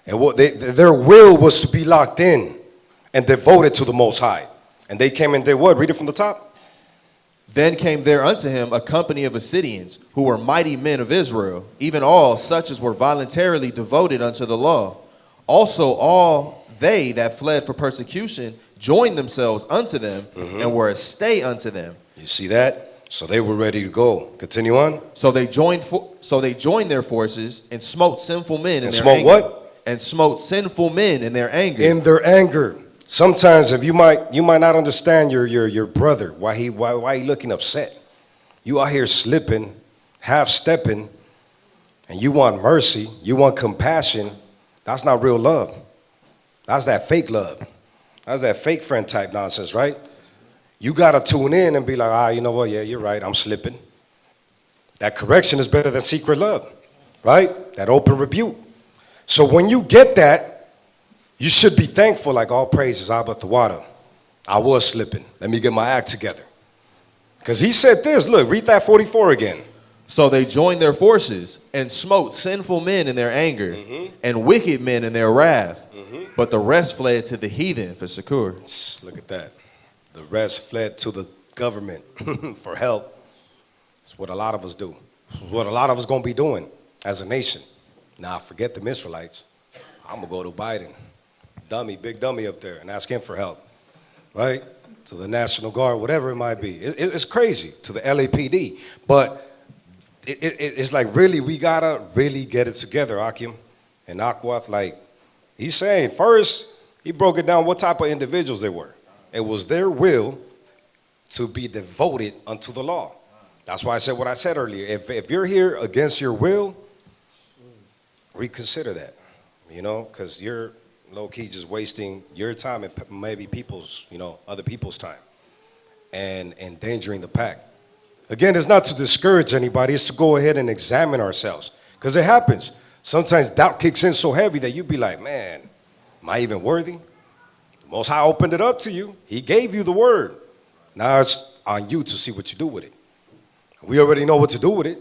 Speaker 3: And what their will was to be locked in and devoted to the Most High. And they came and did what? Read it from the top.
Speaker 4: Then came there unto him a company of Assyrians, who were mighty men of Israel, even all such as were voluntarily devoted unto the law. Also all they that fled for persecution joined themselves unto them, and were a stay unto them.
Speaker 3: You see that? So they were ready to go. Continue on.
Speaker 4: So they joined their forces and smote sinful men in their
Speaker 3: smote
Speaker 4: anger.
Speaker 3: What?
Speaker 4: And smote sinful men in their anger.
Speaker 3: In their anger. Sometimes if you might not understand your brother, why he looking upset. You out here slipping, half stepping, and you want mercy, you want compassion. That's not real love. That's that fake love. That's that fake friend type nonsense, right? You got to tune in and be like, you know what? Yeah, you're right. I'm slipping. That correction is better than secret love, right? That open rebuke. So when you get that, you should be thankful, like all praises, Abba Thawada. I was slipping. Let me get my act together. Because he said this. Look, read that 44 again.
Speaker 4: So they joined their forces and smote sinful men in their anger, and wicked men in their wrath. But the rest fled to the heathen for succor.
Speaker 3: Look at that. The rest fled to the government for help. That's what a lot of us do. It's what a lot of us going to be doing as a nation. Now, forget the Israelites. I'm going to go to Biden. Big dummy up there, and ask him for help. Right? To the National Guard, whatever it might be. It's crazy. To the LAPD. But it's like, really, we got to really get it together, Akim and Akwath. Like, he's saying, first, he broke it down what type of individuals they were. It was their will to be devoted unto the law. That's why I said what I said earlier. If you're here against your will, reconsider that, because you're low-key just wasting your time and maybe people's, other people's time and endangering the pack. Again, it's not to discourage anybody. It's to go ahead and examine ourselves. Because it happens. Sometimes doubt kicks in so heavy that you be like, man, am I even worthy? The Most High opened it up to you. He gave you the word. Now it's on you to see what you do with it. We already know what to do with it.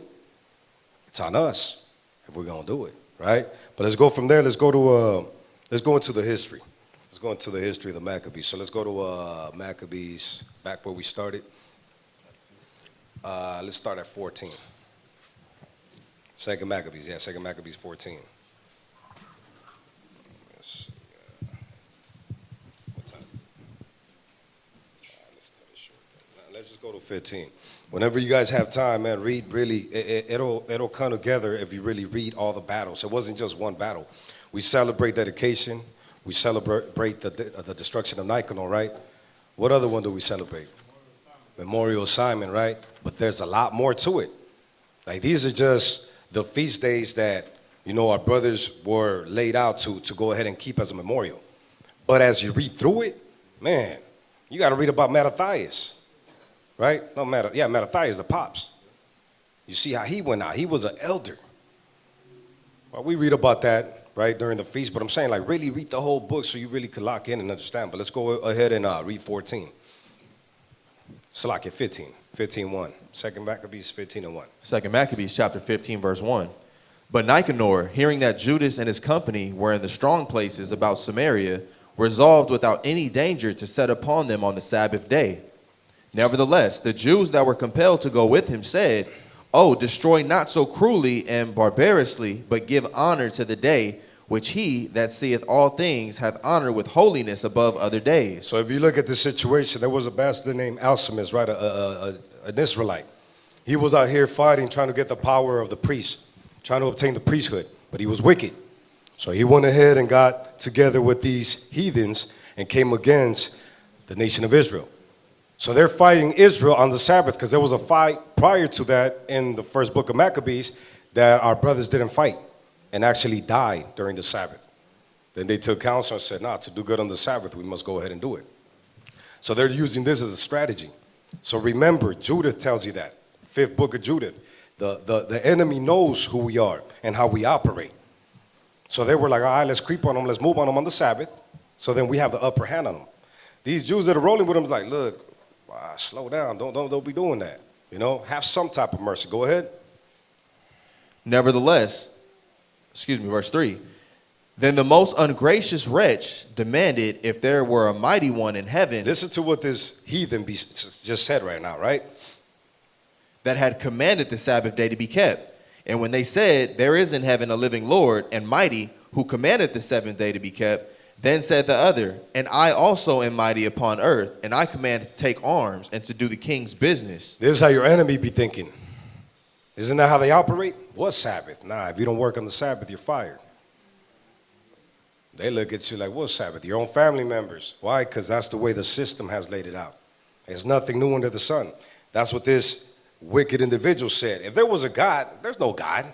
Speaker 3: It's on us if we're going to do it, right? But let's go from there. Let's go into the history. Let's go into the history of the Maccabees. So let's go to Maccabees, back where we started. Let's start at 14. Second Maccabees, yeah, Second Maccabees 14. Let's see, what time? Let's cut it short. Let's just go to 15. Whenever you guys have time, man, read really. It'll come together if you really read all the battles. It wasn't just one battle. We celebrate dedication. We celebrate the destruction of Nicanor, right? What other one do we celebrate? Memorial of Simon, right? But there's a lot more to it. Like these are just the feast days that, you know, our brothers were laid out to go ahead and keep as a memorial. But as you read through it, man, you got to read about Mattathias, right? No, Mattathias, the pops. You see how he went out. He was an elder. Well, we read about that, right, during the feast. But I'm saying, like, really read the whole book so you really could lock in and understand. But let's go ahead and read 14. Salakia 15, 15:1. Second Maccabees 15:1.
Speaker 4: Second Maccabees chapter 15, verse 1. But Nicanor, hearing that Judas and his company were in the strong places about Samaria, resolved without any danger to set upon them on the Sabbath day. Nevertheless, the Jews that were compelled to go with him said, Oh, destroy not so cruelly and barbarously, but give honor to the day, which he that seeth all things hath honor with holiness above other days.
Speaker 3: So if you look at this situation, there was a bastard named Alcimus, right, an Israelite. He was out here fighting, trying to get the power of the priest, trying to obtain the priesthood, but he was wicked. So he went ahead and got together with these heathens and came against the nation of Israel. So they're fighting Israel on the Sabbath because there was a fight prior to that in the first book of Maccabees that our brothers didn't fight and actually died during the Sabbath. Then they took counsel and said, to do good on the Sabbath, we must go ahead and do it. So they're using this as a strategy. So remember, Judith tells you that. Fifth book of Judith. The enemy knows who we are and how we operate. So they were like, all right, let's creep on them. Let's move on them on the Sabbath. So then we have the upper hand on them. These Jews that are rolling with them is like, look, slow down. Don't be doing that. You know, have some type of mercy. Go ahead.
Speaker 4: Nevertheless, verse 3. Then the most ungracious wretch demanded if there were a mighty one in heaven.
Speaker 3: Listen to what this heathen just said right now, right?
Speaker 4: That had commanded the Sabbath day to be kept. And when they said, there is in heaven a living Lord and mighty, who commanded the seventh day to be kept, then said the other, and I also am mighty upon earth, and I command to take arms and to do the king's business.
Speaker 3: This is how your enemy be thinking. Isn't that how they operate? What Sabbath? Nah, if you don't work on the Sabbath, you're fired. They look at you like, what Sabbath? Your own family members. Why? Because that's the way the system has laid it out. There's nothing new under the sun. That's what this wicked individual said. If there was a God, there's no God.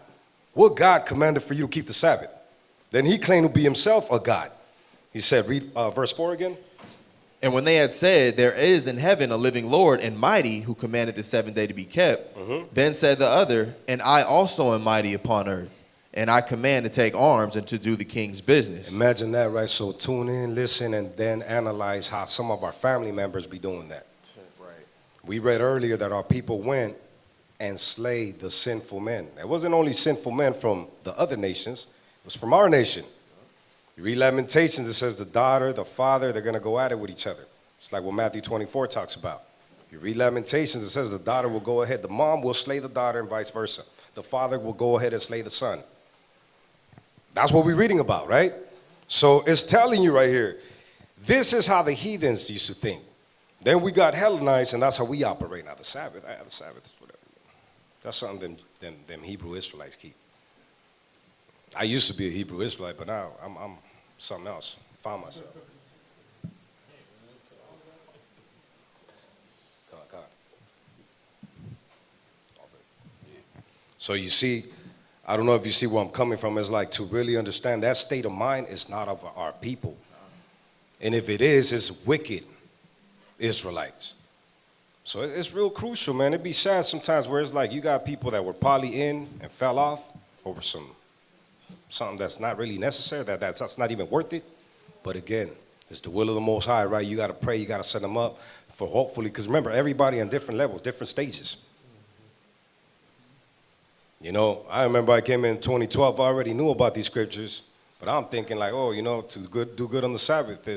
Speaker 3: What God commanded for you to keep the Sabbath? Then he claimed to be himself a God. He said, read verse 4 again.
Speaker 4: And when they had said, there is in heaven a living Lord and mighty, who commanded the seventh day to be kept, then said the other, and I also am mighty upon earth, and I command to take arms and to do the king's business.
Speaker 3: Imagine that, right? So tune in, listen, and then analyze how some of our family members be doing that. Right. We read earlier that our people went and slayed the sinful men. It wasn't only sinful men from the other nations, it was from our nation. You read Lamentations, it says the daughter, the father, they're going to go at it with each other. It's like what Matthew 24 talks about. You read Lamentations, it says the daughter will go ahead. The mom will slay the daughter and vice versa. The father will go ahead and slay the son. That's what we're reading about, right? So it's telling you right here, this is how the heathens used to think. Then we got Hellenized, and that's how we operate now. The Sabbath, the Sabbath, whatever. That's something them Hebrew Israelites keep. I used to be a Hebrew Israelite, but now I'm something else. Found myself. So you see, I don't know if you see where I'm coming from. It's like to really understand that state of mind is not of our people. And if it is, it's wicked Israelites. So it's real crucial, man. It'd be sad sometimes where it's like you got people that were probably in and fell off over something that's not really necessary, that's not even worth it. But again, it's the will of the Most High, right? You got to pray, you got to set them up for hopefully, because remember, everybody on different levels, different stages. You know, I remember I came in 2012, I already knew about these scriptures, but I'm thinking like, oh, you know, to do good on the Sabbath,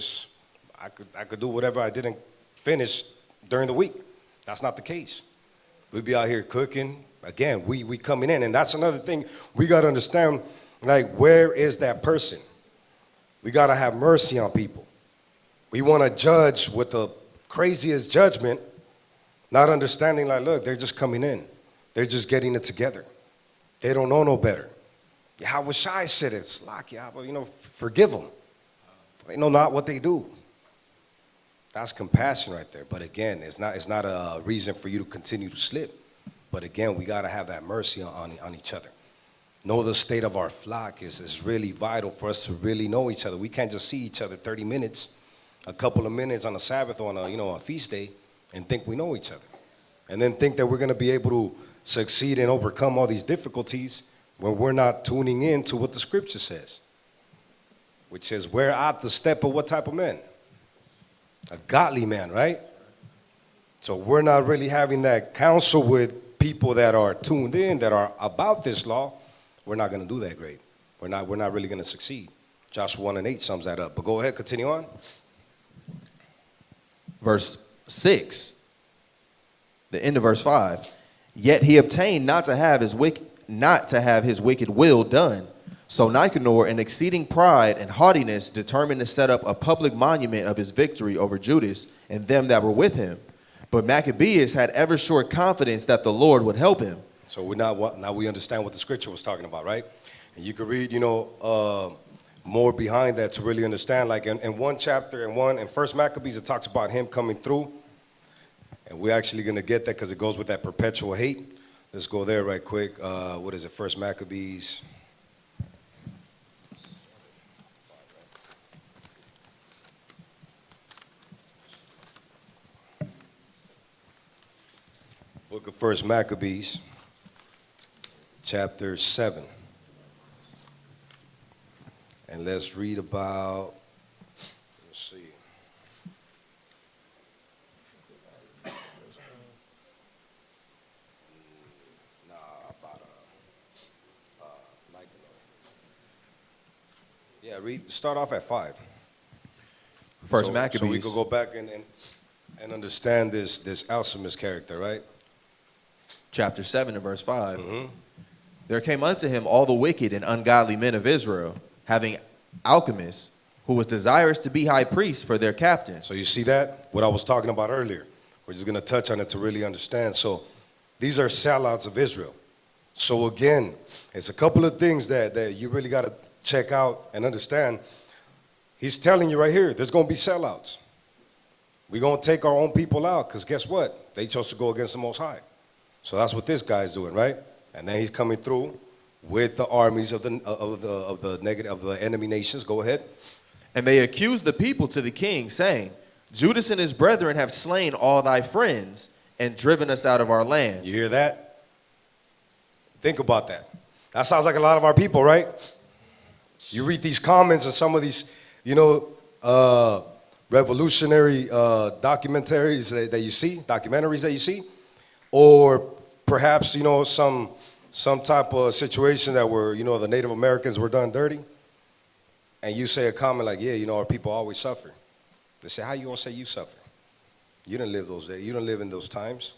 Speaker 3: I could do whatever I didn't finish during the week. That's not the case. We'd be out here cooking. Again, we coming in, and that's another thing we got to understand, like, where is that person? We got to have mercy on people. We want to judge with the craziest judgment, not understanding, like, look, they're just coming in. They're just getting it together. They don't know no better. Yahweh Shai said it's like, Yahweh, you know, forgive them. They know not what they do. That's compassion right there. But again, it's not a reason for you to continue to slip. But again, we got to have that mercy on each other. Know the state of our flock is really vital for us to really know each other. We can't just see each other 30 minutes, a couple of minutes on a Sabbath or on a feast day and think we know each other. And then think that we're going to be able to succeed and overcome all these difficulties when we're not tuning in to what the scripture says, which is we're at the step of what type of man? A godly man, right? So we're not really having that counsel with people that are tuned in, that are about this law. We're not going to do that great. We're not really going to succeed. Joshua 1:8 sums that up. But go ahead, continue on.
Speaker 4: Verse 6, the end of verse 5. Yet he obtained not to have his wicked will done. So Nicanor, in exceeding pride and haughtiness, determined to set up a public monument of his victory over Judas and them that were with him. But Maccabeus had ever sure confidence that the Lord would help him.
Speaker 3: So now we understand what the scripture was talking about, right? And you can read, more behind that to really understand. Like in one chapter, in First Maccabees, it talks about him coming through. And we're actually going to get that because it goes with that perpetual hate. Let's go there right quick. What is it? First Maccabees. Book of First Maccabees, chapter 7. And let's read about, let's see. Start off at 5.
Speaker 4: First Maccabees.
Speaker 3: So we could go back and understand this Alcimus character, right?
Speaker 4: Chapter 7 and verse 5. Mm-hmm. There came unto him all the wicked and ungodly men of Israel, having Alchemists, who was desirous to be high priest for their captain.
Speaker 3: So you see that? What I was talking about earlier. We're just going to touch on it to really understand. So these are sellouts of Israel. So again, it's a couple of things that you really got to check out and understand. He's telling you right here, there's going to be sellouts. We're going to take our own people out because guess what? They chose to go against the Most High. So that's what this guy's doing, right? And then he's coming through with the armies of the enemy nations. Go ahead.
Speaker 4: And they accused the people to the king, saying, Judas and his brethren have slain all thy friends and driven us out of our land.
Speaker 3: You hear that? Think about that. That sounds like a lot of our people, right? You read these comments and some of these, revolutionary documentaries that you see, or perhaps, some type of situation that where, the Native Americans were done dirty, and you say a comment like, yeah, our people always suffer. They say, how you gonna say you suffer? You didn't live those days. You didn't live in those times.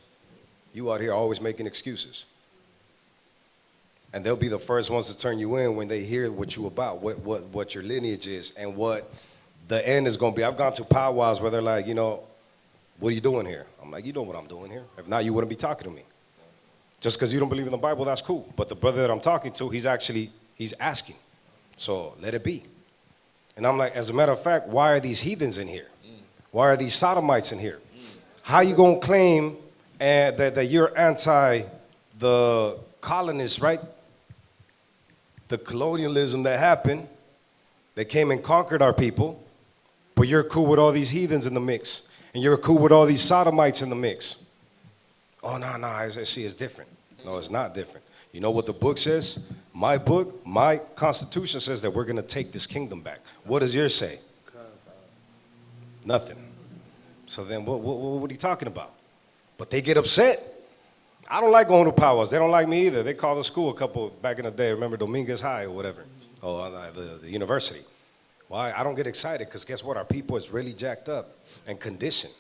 Speaker 3: You out here always making excuses. And they'll be the first ones to turn you in when they hear what you about, what your lineage is, and what the end is going to be. I've gone to powwows where they're like, what are you doing here? I'm like, you know what I'm doing here. If not, you wouldn't be talking to me. Just because you don't believe in the Bible, that's cool. But the brother that I'm talking to, he's asking. So let it be. And I'm like, as a matter of fact, why are these heathens in here? Why are these sodomites in here? How you going to claim that you're anti the colonists, right? The colonialism that happened, they came and conquered our people, but you're cool with all these heathens in the mix, and you're cool with all these sodomites in the mix. Oh, no, see, it's different. No, it's not different. You know what the book says? My book, my constitution says that we're going to take this kingdom back. What does yours say? Nothing. So then what are you talking about? But they get upset. I don't like going to powwows. They don't like me either. They called the school a couple back in the day. Remember Dominguez High or whatever? Oh, the university. Why? I don't get excited because guess what? Our people is really jacked up and conditioned.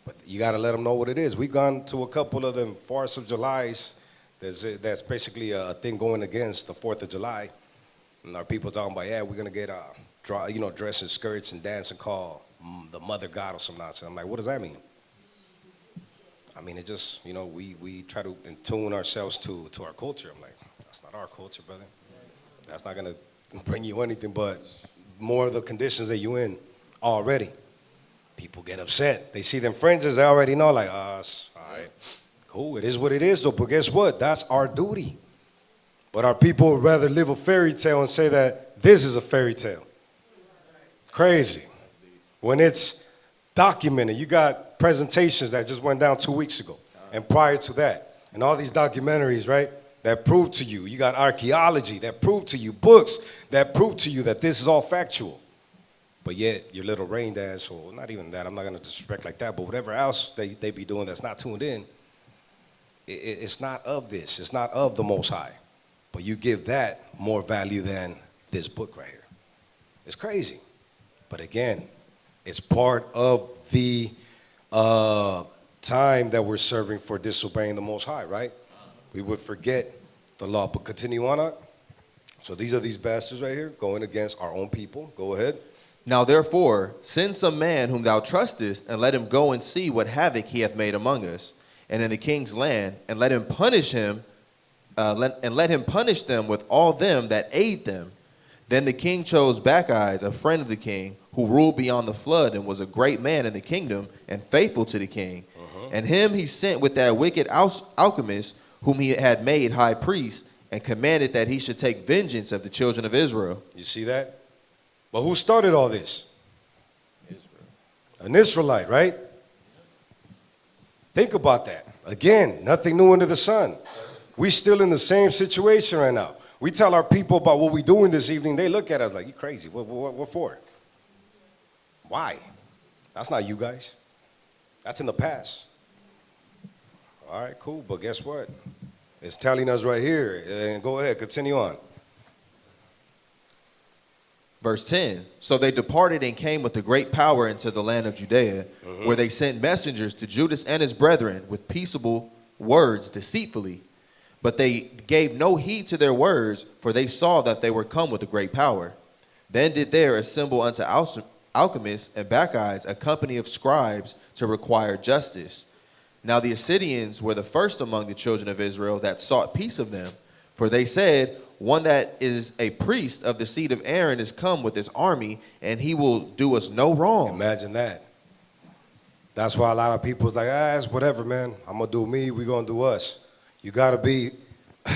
Speaker 3: But you got to let them know what it is. We've gone to a couple of them 4th of Julys. That's basically a thing going against the 4th of July. And our people talking about, yeah, we're going to get, dress in skirts and dance and call the mother god or some nonsense. I'm like, what does that mean? I mean, it just, we try to tune ourselves to our culture. I'm like, that's not our culture, brother. That's not going to bring you anything but more of the conditions that you in already. People get upset. They see them fringes, they already know, like, all right, cool, it is what it is, though, but guess what? That's our duty. But our people would rather live a fairy tale and say that this is a fairy tale. Crazy. When it's documented, you got presentations that just went down 2 weeks ago, and prior to that, and all these documentaries, right, that prove to you, you got archaeology that prove to you, books that prove to you that this is all factual. But yet, your little rain dance, or not even that, I'm not going to disrespect like that, but whatever else they be doing that's not tuned in, it's not of this. It's not of the Most High. But you give that more value than this book right here. It's crazy. But again, it's part of the time that we're serving for disobeying the Most High, right? We would forget the law. But continue on up. So these are these bastards right here going against our own people. Go ahead.
Speaker 4: Now therefore, send some man whom thou trustest, and let him go and see what havoc he hath made among us, and in the king's land, and let him punish him, let him punish them with all them that aid them. Then the king chose Bacchides, a friend of the king, who ruled beyond the flood, and was a great man in the kingdom, and faithful to the king. And him he sent with that wicked alchemist, whom he had made high priest, and commanded that he should take vengeance of the children of Israel.
Speaker 3: You see that? But who started all this? Israel. An Israelite, right? Think about that. Again, nothing new under the sun. We still in the same situation right now. We tell our people about what we're doing this evening. They look at us like, you crazy. What for? Why? That's not you guys. That's in the past. All right, cool. But guess what? It's telling us right here. And go ahead, continue on.
Speaker 4: Verse 10, so they departed and came with a great power into the land of Judea, where they sent messengers to Judas and his brethren with peaceable words deceitfully. But they gave no heed to their words, for they saw that they were come with a great power. Then did there assemble unto alchemists and Bacchides a company of scribes to require justice. Now the Assyrians were the first among the children of Israel that sought peace of them, for they said, one that is a priest of the seed of Aaron is come with his army, and he will do us no wrong.
Speaker 3: Imagine that. That's why a lot of people's like, it's whatever, man. I'm going to do me, we're going to do us. You got to be,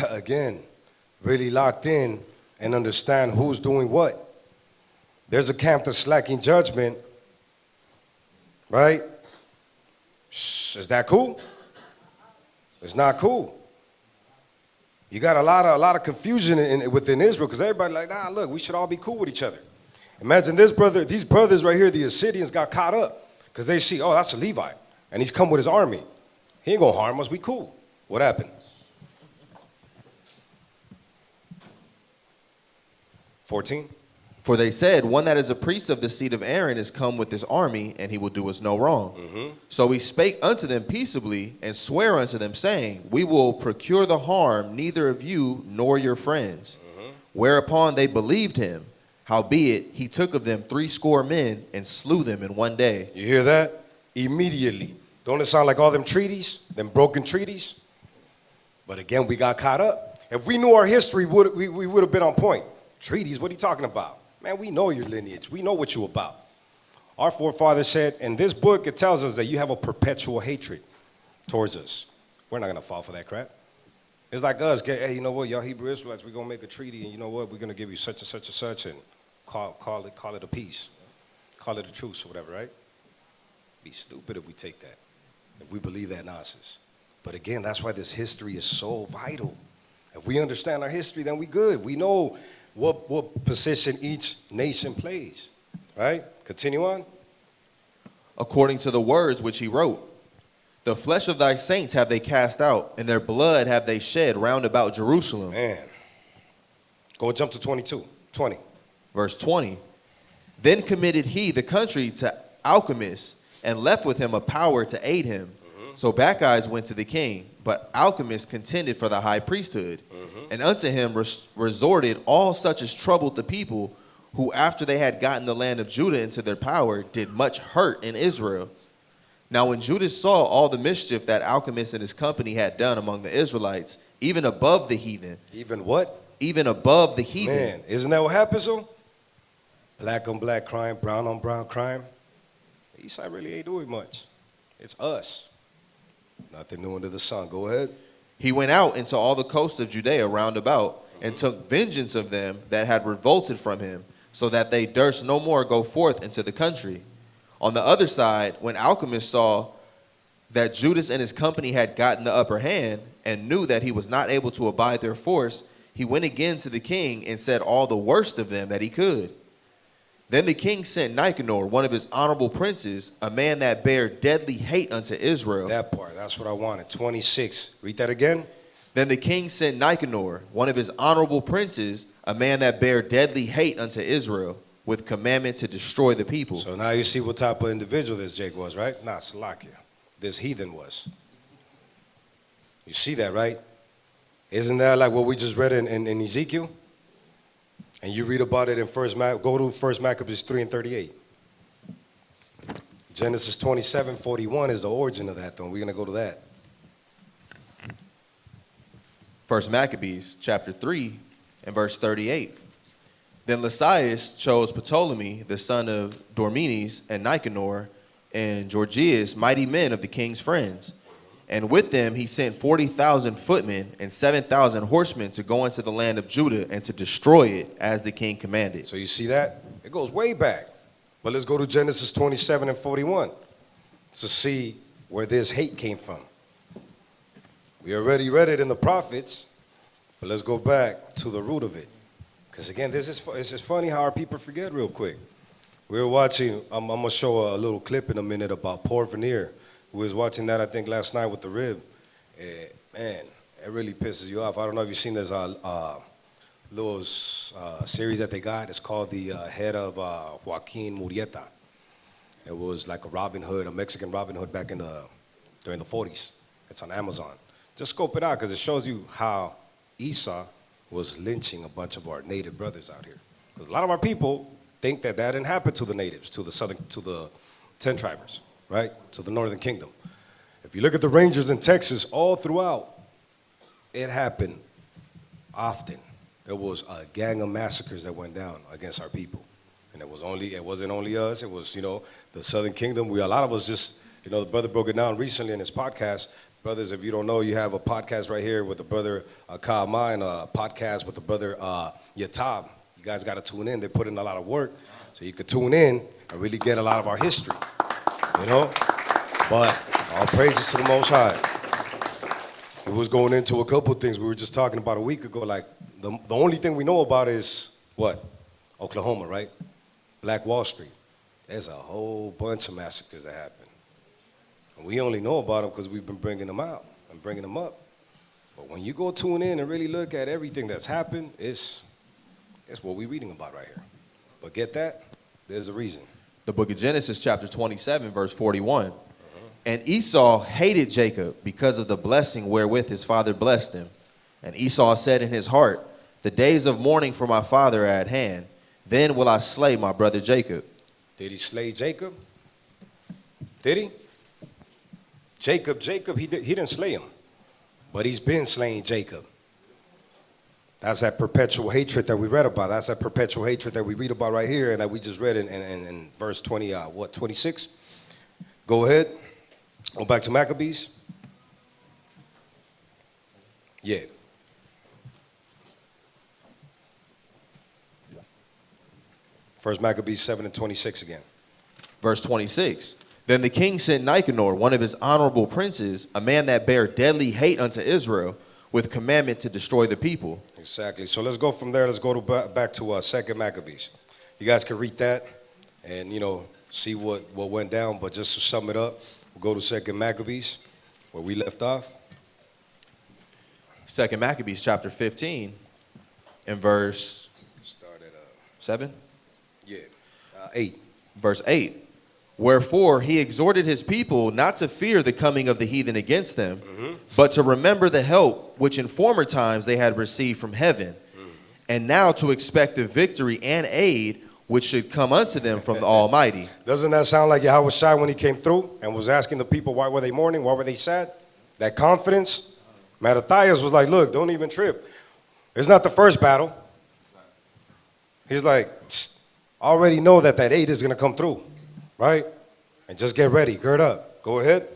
Speaker 3: again, really locked in and understand who's doing what. There's a camp that's lacking judgment, right? Is that cool? It's not cool. You got a lot of confusion within Israel because everybody like, look, we should all be cool with each other. Imagine these brothers right here, the Assyrians got caught up because they see, oh, that's a Levite, and he's come with his army. He ain't gonna harm us, we cool. What happened? 14.
Speaker 4: For they said, one that is a priest of the seed of Aaron is come with his army, and he will do us no wrong. So he spake unto them peaceably, and sware unto them, saying, we will procure the harm neither of you nor your friends. Whereupon they believed him. Howbeit, he took of them 70 men, and slew them in one day.
Speaker 3: You hear that? Immediately. Don't it sound like all them treaties, them broken treaties? But again, we got caught up. If we knew our history, we would have been on point. Treaties, what are you talking about? Man, we know your lineage. We know what you're about. Our forefathers said, in this book, it tells us that you have a perpetual hatred towards us. We're not going to fall for that crap. It's like us, hey, you know what, y'all Hebrew Israelites, we're going to make a treaty, and you know what, we're going to give you such and such and such, and call it a peace. Call it a truce or whatever, right? Be stupid if we take that, if we believe that nonsense. But again, that's why this history is so vital. If we understand our history, then we good. We know what position each nation plays, right? Continue on.
Speaker 4: According to the words which he wrote, the flesh of thy saints have they cast out, and their blood have they shed round about Jerusalem.
Speaker 3: Man. Go jump to 20.
Speaker 4: Verse 20. Then committed he the country to Alchemists, and left with him a power to aid him. So Bacchides went to the king, but Alchemists contended for the high priesthood. And unto him resorted all such as troubled the people, who after they had gotten the land of Judah into their power, did much hurt in Israel. Now when Judas saw all the mischief that Alchemists and his company had done among the Israelites, even above the heathen.
Speaker 3: Even what?
Speaker 4: Even above the heathen.
Speaker 3: Man, isn't that what happens, though? Black on black crime, brown on brown crime. The East Side really ain't doing much. It's us. Nothing new under the sun. Go ahead.
Speaker 4: He went out into all the coasts of Judea round about, and took vengeance of them that had revolted from him, so that they durst no more go forth into the country. On the other side, when Alchemists saw that Judas and his company had gotten the upper hand, and knew that he was not able to abide their force, he went again to the king and said all the worst of them that he could. Then the king sent Nicanor, one of his honorable princes, a man that bare deadly hate unto Israel.
Speaker 3: That part, that's what I wanted. 26. Read that again.
Speaker 4: Then the king sent Nicanor, one of his honorable princes, a man that bare deadly hate unto Israel, with commandment to destroy the people.
Speaker 3: So now you see what type of individual this Jake was, right? Nah, Salakia. This heathen was. You see that, right? Isn't that like what we just read in Ezekiel? And you read about it in go to 1 Maccabees 3 and 38. Genesis 27:41 is the origin of that, though. We're going to go to that.
Speaker 4: 1 Maccabees chapter 3 and verse 38. Then Lysias chose Ptolemy, the son of Dormenes, and Nicanor, and Gorgias, mighty men of the king's friends. And with them he sent 40,000 footmen and 7,000 horsemen to go into the land of Judah and to destroy it, as the king commanded.
Speaker 3: So you see that? It goes way back. But let's go to Genesis 27 and 41 to see where this hate came from. We already read it in the prophets, but let's go back to the root of it. Because again, it's just funny how our people forget real quick. We were watching, I'm going to show a little clip in a minute about Poor Veneer. We was watching that, I think, last night with the rib. Man, it really pisses you off. I don't know if you've seen this little series that they got. It's called The Head of Joaquin Murrieta. It was like a Robin Hood, a Mexican Robin Hood back during the 40s. It's on Amazon. Just scope it out because it shows you how Esau was lynching a bunch of our native brothers out here. Because a lot of our people think that didn't happen to the natives, to the 10 tribers. Right, to the northern kingdom. If you look at the Rangers in Texas, all throughout, it happened often. There was a gang of massacres that went down against our people. And it wasn't only us, it was, the southern kingdom. A lot of us just, the brother broke it down recently in his podcast. Brothers, if you don't know, you have a podcast right here with the brother Ka'amai and a podcast with the brother Yatab. You guys got to tune in. They put in a lot of work. So you could tune in and really get a lot of our history. But all praises to the Most High. We was going into a couple of things we were just talking about a week ago. Like the only thing we know about is what? Oklahoma, right? Black Wall Street. There's a whole bunch of massacres that happened. And we only know about them because we've been bringing them out and bringing them up. But when you go tune in and really look at everything that's happened, it's what we're reading about right here. But get that? There's a reason.
Speaker 4: The book of Genesis, chapter 27, verse 41. And Esau hated Jacob because of the blessing wherewith his father blessed him. And Esau said in his heart, the days of mourning for my father are at hand. Then will I slay my brother Jacob.
Speaker 3: Did he slay Jacob? Did he? Jacob, he didn't slay him. But he's been slaying Jacob. That's that perpetual hatred that we read about. That's that perpetual hatred that we read about right here and that we just read in verse 26? Go ahead. Go back to Maccabees. Yeah. First Maccabees 7 and 26 again.
Speaker 4: Verse 26. Then the king sent Nicanor, one of his honorable princes, a man that bare deadly hate unto Israel, with commandment to destroy the people.
Speaker 3: Exactly. So let's go from there. Let's go to back to 2 Maccabees. You guys can read that and, see what went down. But just to sum it up, we'll go to 2 Maccabees, where we left off.
Speaker 4: 2 Maccabees chapter 15 and verse
Speaker 3: Start at
Speaker 4: 7?
Speaker 3: 8.
Speaker 4: Verse 8. Wherefore he exhorted his people not to fear the coming of the heathen against them, but to remember the help which in former times they had received from heaven, and now to expect the victory and aid which should come unto them from the Almighty.
Speaker 3: Doesn't that sound like Yahweh Shai when he came through and was asking the people why were they mourning, why were they sad? That confidence. Mattathias was like, look, don't even trip. It's not the first battle. He's like, I already know that aid is going to come through, right? And just get ready, gird up. Go ahead.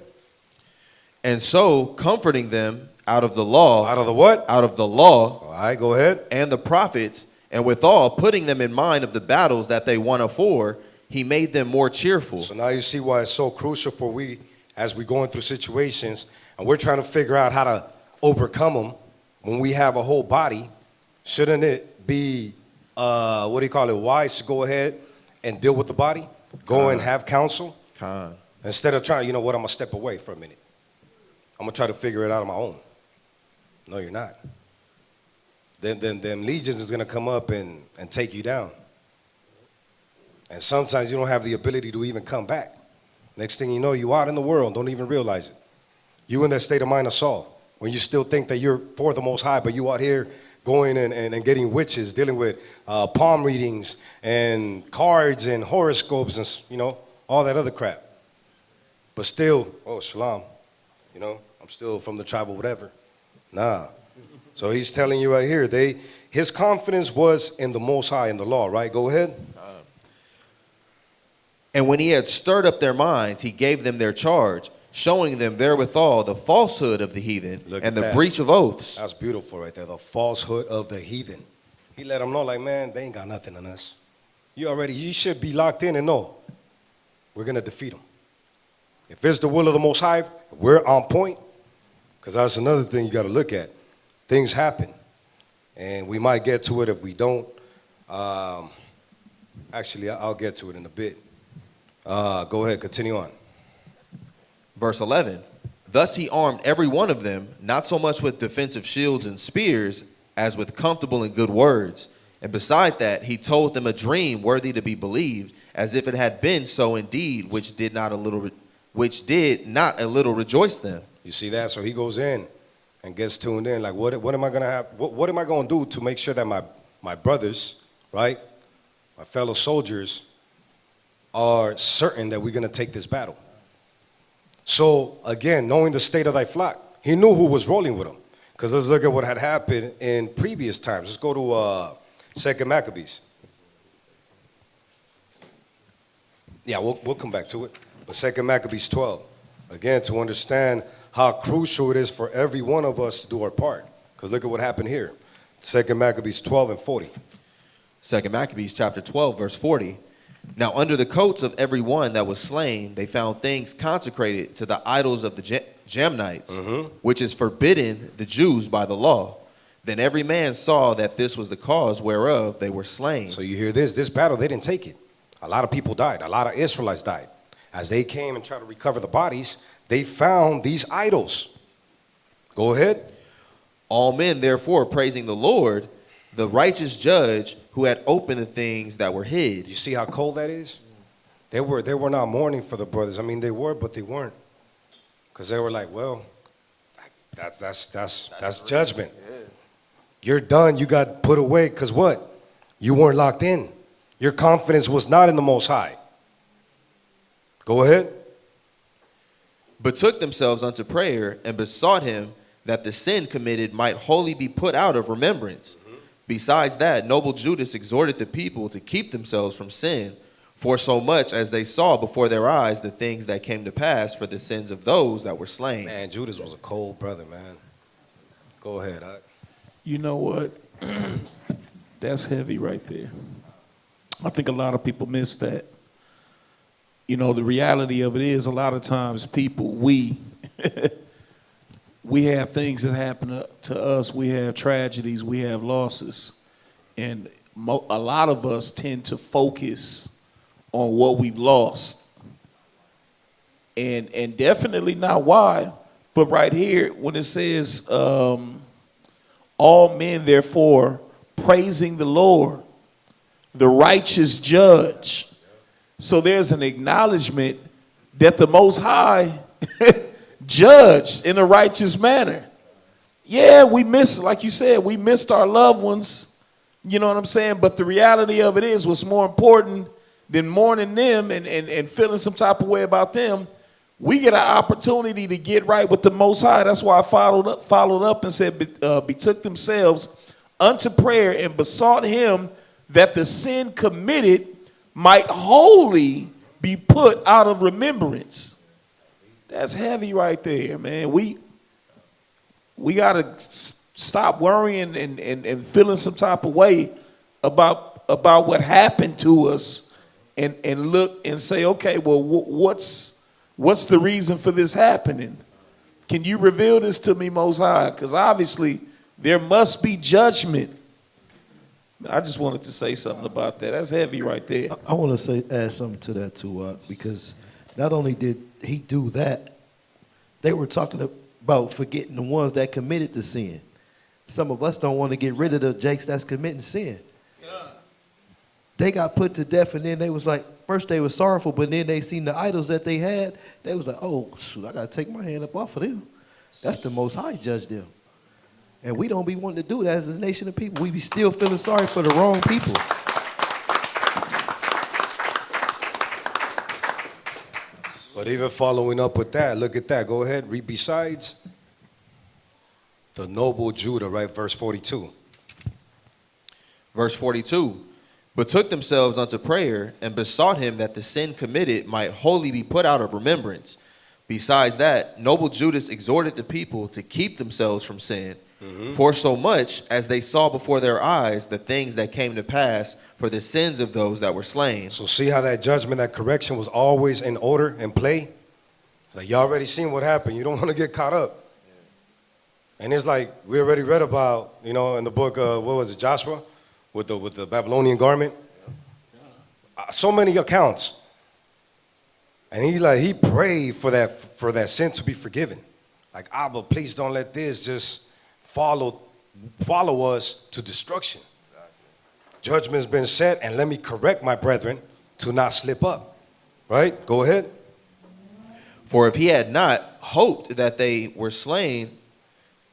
Speaker 4: And so comforting them out of the law.
Speaker 3: Out of the what?
Speaker 4: Out of the law.
Speaker 3: All right, go ahead.
Speaker 4: And the prophets, and withal putting them in mind of the battles that they won afore, he made them more cheerful.
Speaker 3: So now you see why it's so crucial for we, as we're going through situations, and we're trying to figure out how to overcome them when we have a whole body. Shouldn't it be, wise to go ahead and deal with the body? Go and have counsel? Instead of trying, I'm going to step away for a minute. I'm going to try to figure it out on my own. No, you're not. Then them legions is going to come up and take you down. And sometimes you don't have the ability to even come back. Next thing you know, you out in the world, don't even realize it. You in that state of mind of Saul, when you still think that you're for the Most High, but you out here going and getting witches, dealing with palm readings and cards and horoscopes and, all that other crap. But still, shalom, I'm still from the tribe of whatever. Nah. So he's telling you right here, his confidence was in the Most High, in the law, right? Go ahead.
Speaker 4: And when he had stirred up their minds, he gave them their charge, showing them therewithal the falsehood of the heathen and the breach of oaths.
Speaker 3: That's beautiful right there, the falsehood of the heathen. He let them know, like, man, they ain't got nothing on us. You should be locked in and know we're going to defeat them. If it's the will of the Most High, we're on point. Because that's another thing you got to look at. Things happen. And we might get to it if we don't. Actually, I'll get to it in a bit. Go ahead, continue on.
Speaker 4: Verse 11. Thus he armed every one of them, not so much with defensive shields and spears, as with comfortable and good words. And beside that, he told them a dream worthy to be believed, as if it had been so indeed, which did not a little rejoice them. You
Speaker 3: see that? So he goes in and gets tuned in. Like, what am I gonna have? What am I gonna do to make sure that my brothers, right, my fellow soldiers, are certain that we're gonna take this battle? So again, knowing the state of thy flock, he knew who was rolling with him. Because let's look at what had happened in previous times. Let's go to 2 Maccabees. Yeah, we'll come back to it. But 2 Maccabees 12. Again, to understand how crucial it is for every one of us to do our part. Because look at what happened here. 2 Maccabees 12 and 40.
Speaker 4: 2 Maccabees chapter 12, verse 40. Now under the coats of every one that was slain, they found things consecrated to the idols of the Jamnites, which is forbidden the Jews by the law. Then every man saw that this was the cause whereof they were slain.
Speaker 3: So you hear this battle, they didn't take it. A lot of people died. A lot of Israelites died. As they came and tried to recover the bodies, they found these idols. Go ahead.
Speaker 4: All men, therefore, praising the Lord, the righteous judge who had opened the things that were hid.
Speaker 3: You see how cold that is? They were not mourning for the brothers. I mean, they were, but they weren't. Because they were like, well, that's judgment. Yeah. You're done. You got put away. Because what? You weren't locked in. Your confidence was not in the Most High. Go ahead.
Speaker 4: Betook themselves unto prayer and besought him that the sin committed might wholly be put out of remembrance. Besides that, noble Judas exhorted the people to keep themselves from sin, for so much as they saw before their eyes the things that came to pass for the sins of those that were slain.
Speaker 3: Man, Judas was a cold brother, man. Go ahead.
Speaker 6: You know what? That's heavy right there. I think a lot of people miss that. You know, the reality of it is a lot of times people, we have things that happen to us. We have tragedies. We have losses. And a lot of us tend to focus on what we've lost. And definitely not why, but right here when it says, all men therefore praising the Lord, the righteous judge. So there's an acknowledgement that the Most High judged in a righteous manner. Yeah, we missed, like you said, we missed our loved ones. You know what I'm saying? But the reality of it is what's more important than mourning them and feeling some type of way about them, we get an opportunity to get right with the Most High. That's why I followed up and said, betook themselves unto prayer and besought him that the sin committed might wholly be put out of remembrance. That's heavy right there, man. We got to stop worrying and feeling some type of way about what happened to us and look and say, okay, well, what's the reason for this happening? Can you reveal this to me, Most High? Because obviously there must be judgment. I just wanted to say something about that. That's heavy right there.
Speaker 7: I want to add something to that too, because not only did he do that, they were talking about forgetting the ones that committed the sin. Some of us don't want to get rid of the jakes that's committing sin. Yeah. They got put to death, and then they was like, first they were sorrowful, but then they seen the idols that they had. They was like, oh, shoot, I got to take my hand up off of them. That's the Most High judge them. And we don't be wanting to do that as a nation of people. We be still feeling sorry for the wrong people.
Speaker 3: But even following up with that, look at that. Go ahead, read besides the noble Judah, right? Verse 42.
Speaker 4: Verse 42. Betook themselves unto prayer and besought him that the sin committed might wholly be put out of remembrance. Besides that, noble Judas exhorted the people to keep themselves from sin, for so much as they saw before their eyes the things that came to pass for the sins of those that were slain.
Speaker 3: So see how that judgment, that correction was always in order and play? It's like you already seen what happened. You don't want to get caught up. And it's like we already read about, you know, in the book, what was it, Joshua? With the Babylonian garment. So many accounts. And he prayed for that sin to be forgiven. Like, Abba, please don't let this just follow us to destruction. Judgment's been set, and let me correct my brethren to not slip up. Right? Go ahead.
Speaker 4: For if he had not hoped that they were slain,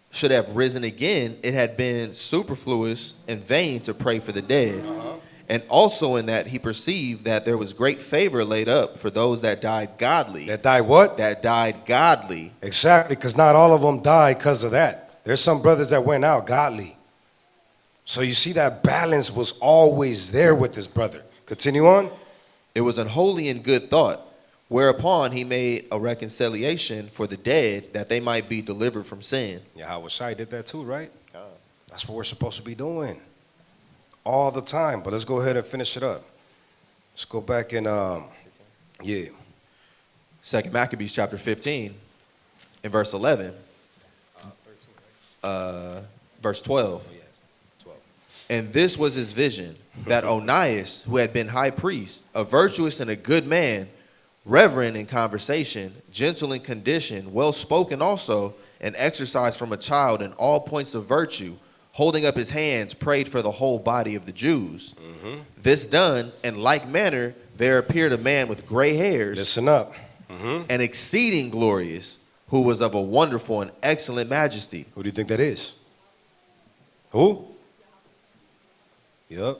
Speaker 4: should have risen again, it had been superfluous and vain to pray for the dead. And also in that he perceived that there was great favor laid up for those that died godly.
Speaker 3: That died what?
Speaker 4: That died godly.
Speaker 3: Exactly, because not all of them died because of that. There's some brothers that went out godly. So you see that balance was always there with this brother. Continue on.
Speaker 4: It was an holy and good thought, whereupon he made a reconciliation for the dead, that they might be delivered from sin.
Speaker 3: Yahweh Shai did that too, right? That's what we're supposed to be doing all the time. But let's go ahead and finish it up. Let's go back and, yeah.
Speaker 4: 2 Maccabees chapter 15, in verse 11. Verse 12. And this was his vision, that Onias, who had been high priest, a virtuous and a good man, reverent in conversation, gentle in condition, well-spoken also, and exercised from a child in all points of virtue, holding up his hands, prayed for the whole body of the Jews. This done, in like manner, there appeared a man with gray hairs.
Speaker 3: Listen up.
Speaker 4: And exceeding glorious, who was of a wonderful and excellent majesty.
Speaker 3: Who do you think that is? Who? Yep.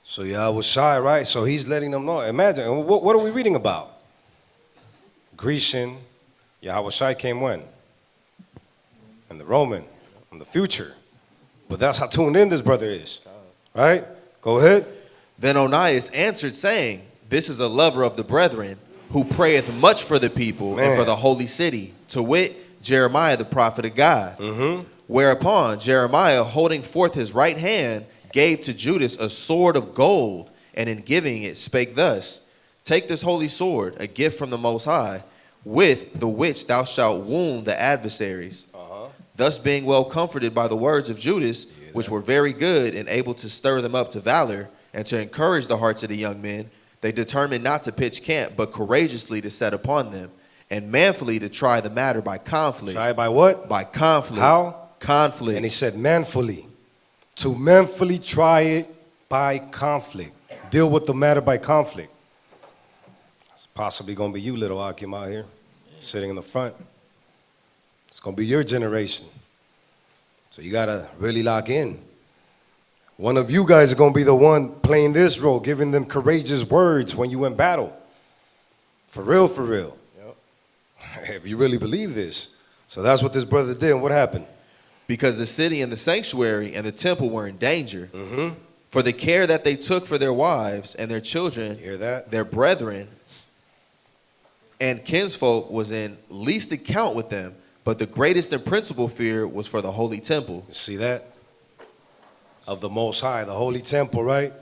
Speaker 3: So Yahweh Shai, right? So he's letting them know. Imagine, what are we reading about? Grecian. Yahweh Shai came when? And the Roman. In the future. But that's how tuned in this brother is. Right? Go ahead.
Speaker 4: Then Onias answered, saying, This is a lover of the brethren, who prayeth much for the people and for the holy city, to wit, Jeremiah the prophet of God. Whereupon Jeremiah, holding forth his right hand, gave to Judas a sword of gold, and in giving it spake thus, Take this holy sword, a gift from the Most High, with the which thou shalt wound the adversaries. Thus being well comforted by the words of Judas, which were very good and able to stir them up to valor and to encourage the hearts of the young men, they determined not to pitch camp, but courageously to set upon them, and manfully to try the matter by conflict.
Speaker 3: Try it by what?
Speaker 4: By conflict.
Speaker 3: How?
Speaker 4: Conflict.
Speaker 3: And he said manfully. To manfully try it by conflict. Deal with the matter by conflict. It's possibly going to be you, little Akim, out here, sitting in the front. It's going to be your generation. So you got to really lock in. One of you guys are going to be the one playing this role, giving them courageous words when you in battle. For real, for real. Yep. If you really believe this. So that's what this brother did. And what happened?
Speaker 4: Because the city and the sanctuary and the temple were in danger. For the care that they took for their wives and their children,
Speaker 3: Hear that?
Speaker 4: their brethren, and kinsfolk was in least account with them, but the greatest and principal fear was for the holy temple.
Speaker 3: You see that? Of the Most High, the holy temple, right?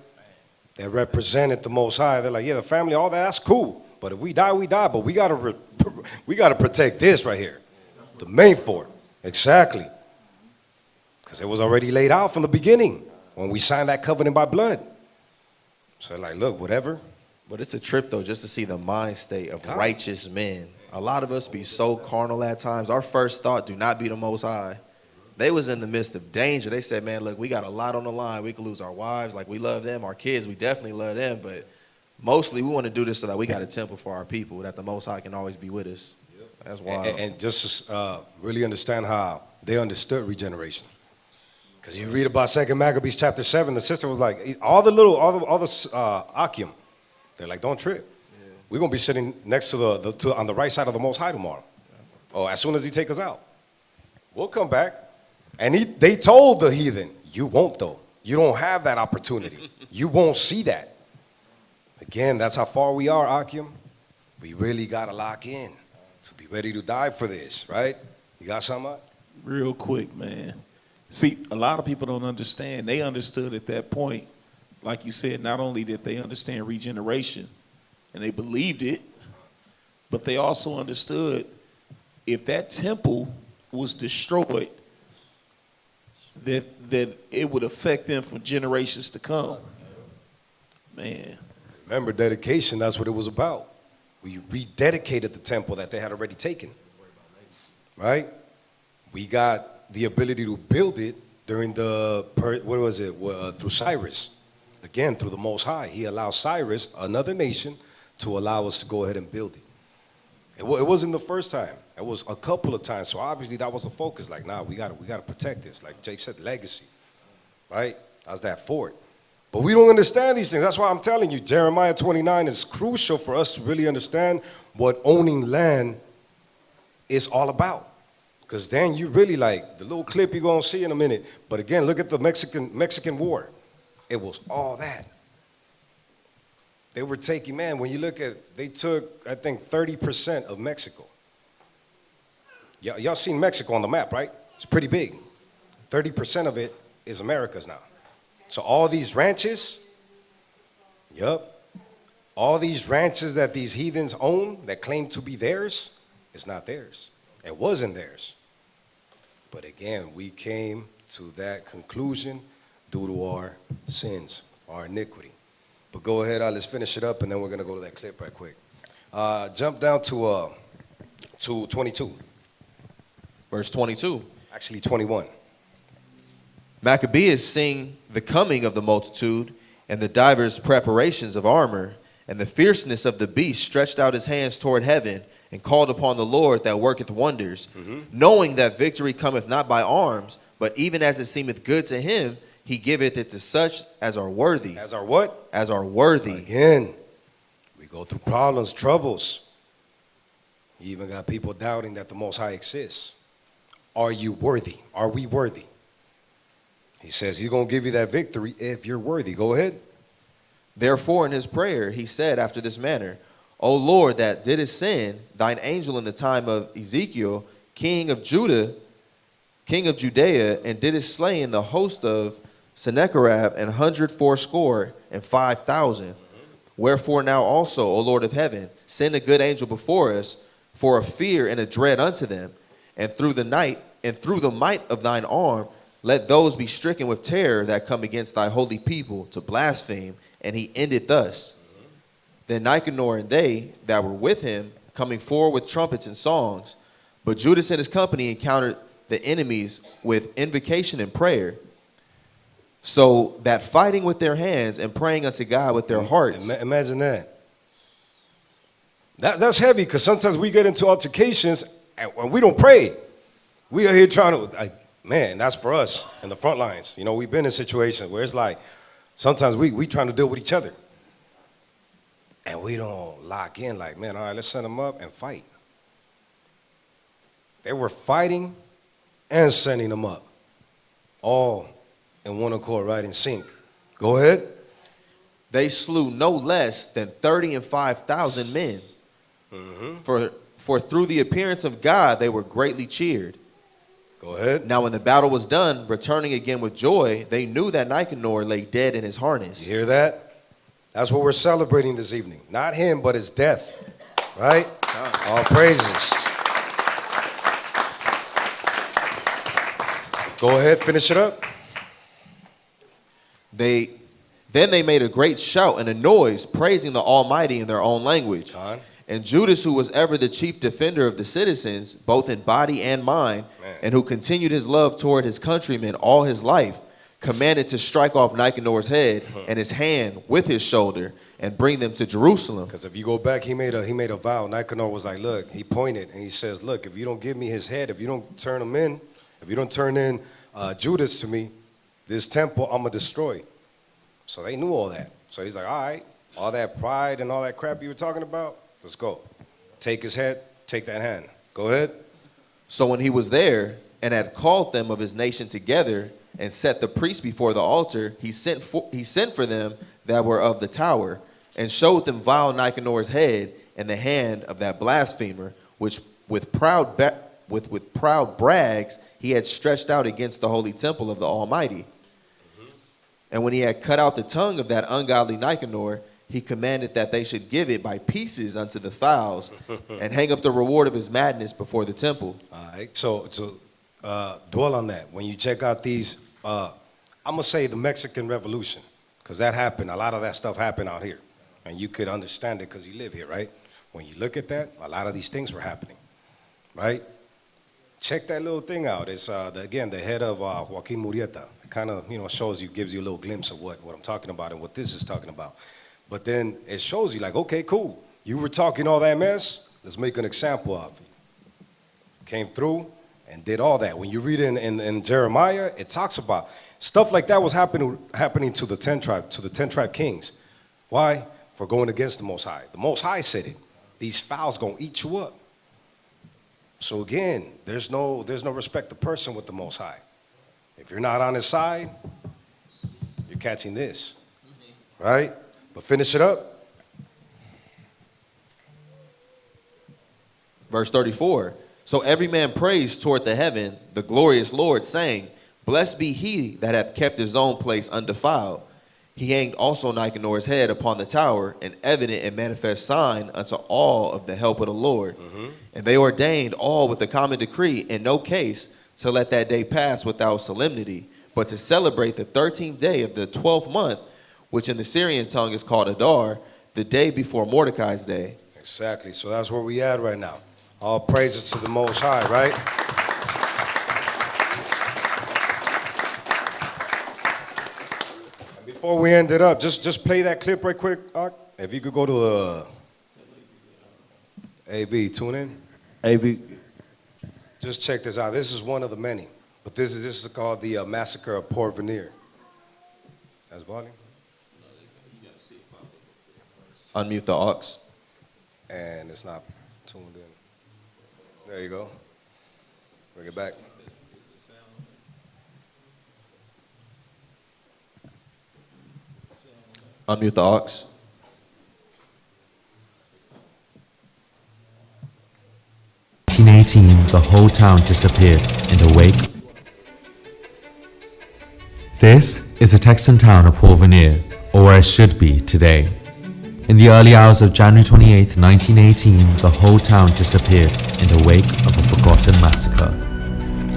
Speaker 3: That represented the Most High. They're like, yeah, the family, all that's cool. But if we die, we die. But we gotta protect this right here. The main fort. Exactly. Because it was already laid out from the beginning when we signed that covenant by blood. So like, look, whatever.
Speaker 4: But it's a trip, though, just to see the mind state of righteous men. A lot of us be so carnal at times. Our first thought, do not be the Most High. They was in the midst of danger. They said, man, look, we got a lot on the line. We could lose our wives. Like, we love them. Our kids, we definitely love them. But mostly we want to do this so that we got a temple for our people, that the Most High can always be with us. That's wild.
Speaker 3: And just to really understand how they understood regeneration. Because you read about 2 Maccabees chapter 7, the sister was like, all the Akim, they're like, don't trip. Yeah. We're going to be sitting next to on the right side of the Most High tomorrow. Yeah. Oh, as soon as he take us out. We'll come back. And they told the heathen, you won't though. You don't have that opportunity. You won't see that. Again, that's how far we are, Akim. We really got to lock in to be ready to die for this, right? You got something?
Speaker 6: Real quick, man. See, a lot of people don't understand. They understood at that point, like you said, not only did they understand regeneration, and they believed it, but they also understood if that temple was destroyed, that it would affect them for generations to come. Man.
Speaker 3: Remember, dedication, that's what it was about. We rededicated the temple that they had already taken. Right? We got the ability to build it during through Cyrus. Again, through the Most High. He allowed Cyrus, another nation, to allow us to go ahead and build it. It wasn't the first time. It was a couple of times. So obviously that was the focus. Like, nah, we gotta protect this. Like Jake said, legacy. Right? That's that fort. But we don't understand these things. That's why I'm telling you, Jeremiah 29 is crucial for us to really understand what owning land is all about. Because then you really like the little clip you're gonna see in a minute. But again, look at the Mexican War. It was all that. They were taking, man, when you look at, they took, I think, 30% of Mexico. Y'all seen Mexico on the map, right? It's pretty big. 30% of it is America's now. So all these ranches, all these ranches that these heathens own that claim to be theirs, it's not theirs. It wasn't theirs. But again, we came to that conclusion due to our sins, our iniquity. But go ahead, let's finish it up, and then we're going to go to that clip right quick. Jump down to 22.
Speaker 4: Verse 22.
Speaker 3: Actually, 21.
Speaker 4: Maccabees sing the coming of the multitude and the divers preparations of armor, and the fierceness of the beast stretched out his hands toward heaven and called upon the Lord that worketh wonders, knowing that victory cometh not by arms, but even as it seemeth good to him, he giveth it to such as are worthy.
Speaker 3: As are what?
Speaker 4: As are worthy.
Speaker 3: Again, we go through problems, troubles. You even got people doubting that the Most High exists. Are you worthy? Are we worthy? He says he's going to give you that victory if you're worthy. Go ahead.
Speaker 4: Therefore, in his prayer, he said after this manner, O Lord, that didst send thine angel in the time of Ezekiel, king of Judea, and didst slay in the host of Sennacherib 184 and 5,000. Wherefore now also, O Lord of heaven, send a good angel before us, for a fear and a dread unto them. And through the night, and through the might of thine arm, let those be stricken with terror that come against thy holy people to blaspheme. And he ended thus. Then Nicanor and they that were with him, coming forward with trumpets and songs. But Judas and his company encountered the enemies with invocation and prayer. So that fighting with their hands and praying unto God with their hearts.
Speaker 3: Imagine that. That's heavy, because sometimes we get into altercations and we don't pray. We are here trying to, man, that's for us in the front lines. You know, we've been in situations where it's like, sometimes we trying to deal with each other. And we don't lock in like, man, all right, let's send them up and fight. They were fighting and sending them up. All in one accord, right, in sync. Go ahead.
Speaker 4: They slew no less than 35,000 men. For through the appearance of God, they were greatly cheered.
Speaker 3: Go ahead.
Speaker 4: Now when the battle was done, returning again with joy, they knew that Nicanor lay dead in his harness.
Speaker 3: You hear that? That's what we're celebrating this evening. Not him, but his death. Right? All praises. Go ahead, finish it up.
Speaker 4: Then they made a great shout and a noise, praising the Almighty in their own language. And Judas, who was ever the chief defender of the citizens, both in body and mind, and who continued his love toward his countrymen all his life, commanded to strike off Nicanor's head and his hand with his shoulder and bring them to Jerusalem.
Speaker 3: Because if you go back, he made a vow. Nicanor was like, look, he pointed and he says, look, if you don't give me his head, if you don't turn him in, if you don't turn in Judas to me, this temple I'm going to destroy. So they knew all that. So he's like, all right, all that pride and all that crap you were talking about, let's go. Take his head, take that hand. Go ahead.
Speaker 4: So when he was there and had called them of his nation together and set the priests before the altar, he sent for them that were of the tower and showed them vile Nicanor's head and the hand of that blasphemer, which with proud brags he had stretched out against the holy temple of the Almighty. And when he had cut out the tongue of that ungodly Nicanor, he commanded that they should give it by pieces unto the fowls and hang up the reward of his madness before the temple.
Speaker 3: All right, so dwell on that. When you check out these, I'm going to say the Mexican Revolution, because that happened. A lot of that stuff happened out here. And you could understand it because you live here, right? When you look at that, a lot of these things were happening, right? Check that little thing out. It's, again, the head of Joaquin Murrieta. It kind of, shows you, gives you a little glimpse of what I'm talking about and what this is talking about. But then it shows you like, okay, cool. You were talking all that mess. Let's make an example of you. Came through and did all that. When you read in Jeremiah, it talks about stuff like that was happening to the 10 tribe kings. Why? For going against the Most High. The Most High said it. These fowls gonna eat you up. So again, there's no respect of person with the Most High. If you're not on his side, you're catching this, right? But finish it up.
Speaker 4: Verse 34. So every man prays toward the heaven, the glorious Lord, saying, Blessed be he that hath kept his own place undefiled. He hanged also Nicanor's head upon the tower, an evident and manifest sign unto all of the help of the Lord. And they ordained all with a common decree in no case to let that day pass without solemnity, but to celebrate the 13th day of the 12th month, which in the Syrian tongue is called Adar, the day before Mordecai's day.
Speaker 3: Exactly. So that's where we at right now. All praises to the Most High, right? And before we end it up, just play that clip right quick, Ark. If you could go to AB, tune in.
Speaker 7: AB.
Speaker 3: Just check this out. This is one of the many, but this is called the Massacre of Port Veneer. That's volume.
Speaker 4: Unmute the aux.
Speaker 3: And it's not tuned in. There you go. Bring it back.
Speaker 4: Unmute the aux.
Speaker 8: In 1818, the whole town disappeared in the wake. This is the Texan town of Port Veneer, or where it should be today. In the early hours of January 28, 1918, the whole town disappeared in the wake of a forgotten massacre.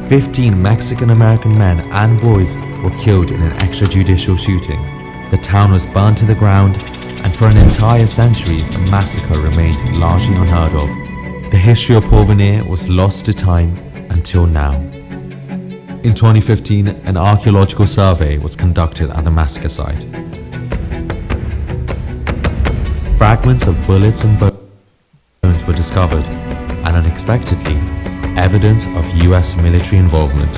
Speaker 8: 15 Mexican-American men and boys were killed in an extrajudicial shooting. The town was burned to the ground, and for an entire century, the massacre remained largely unheard of. The history of Porvenir was lost to time until now. In 2015, an archaeological survey was conducted at the massacre site. Fragments of bullets and bones were discovered, and unexpectedly, evidence of US military involvement.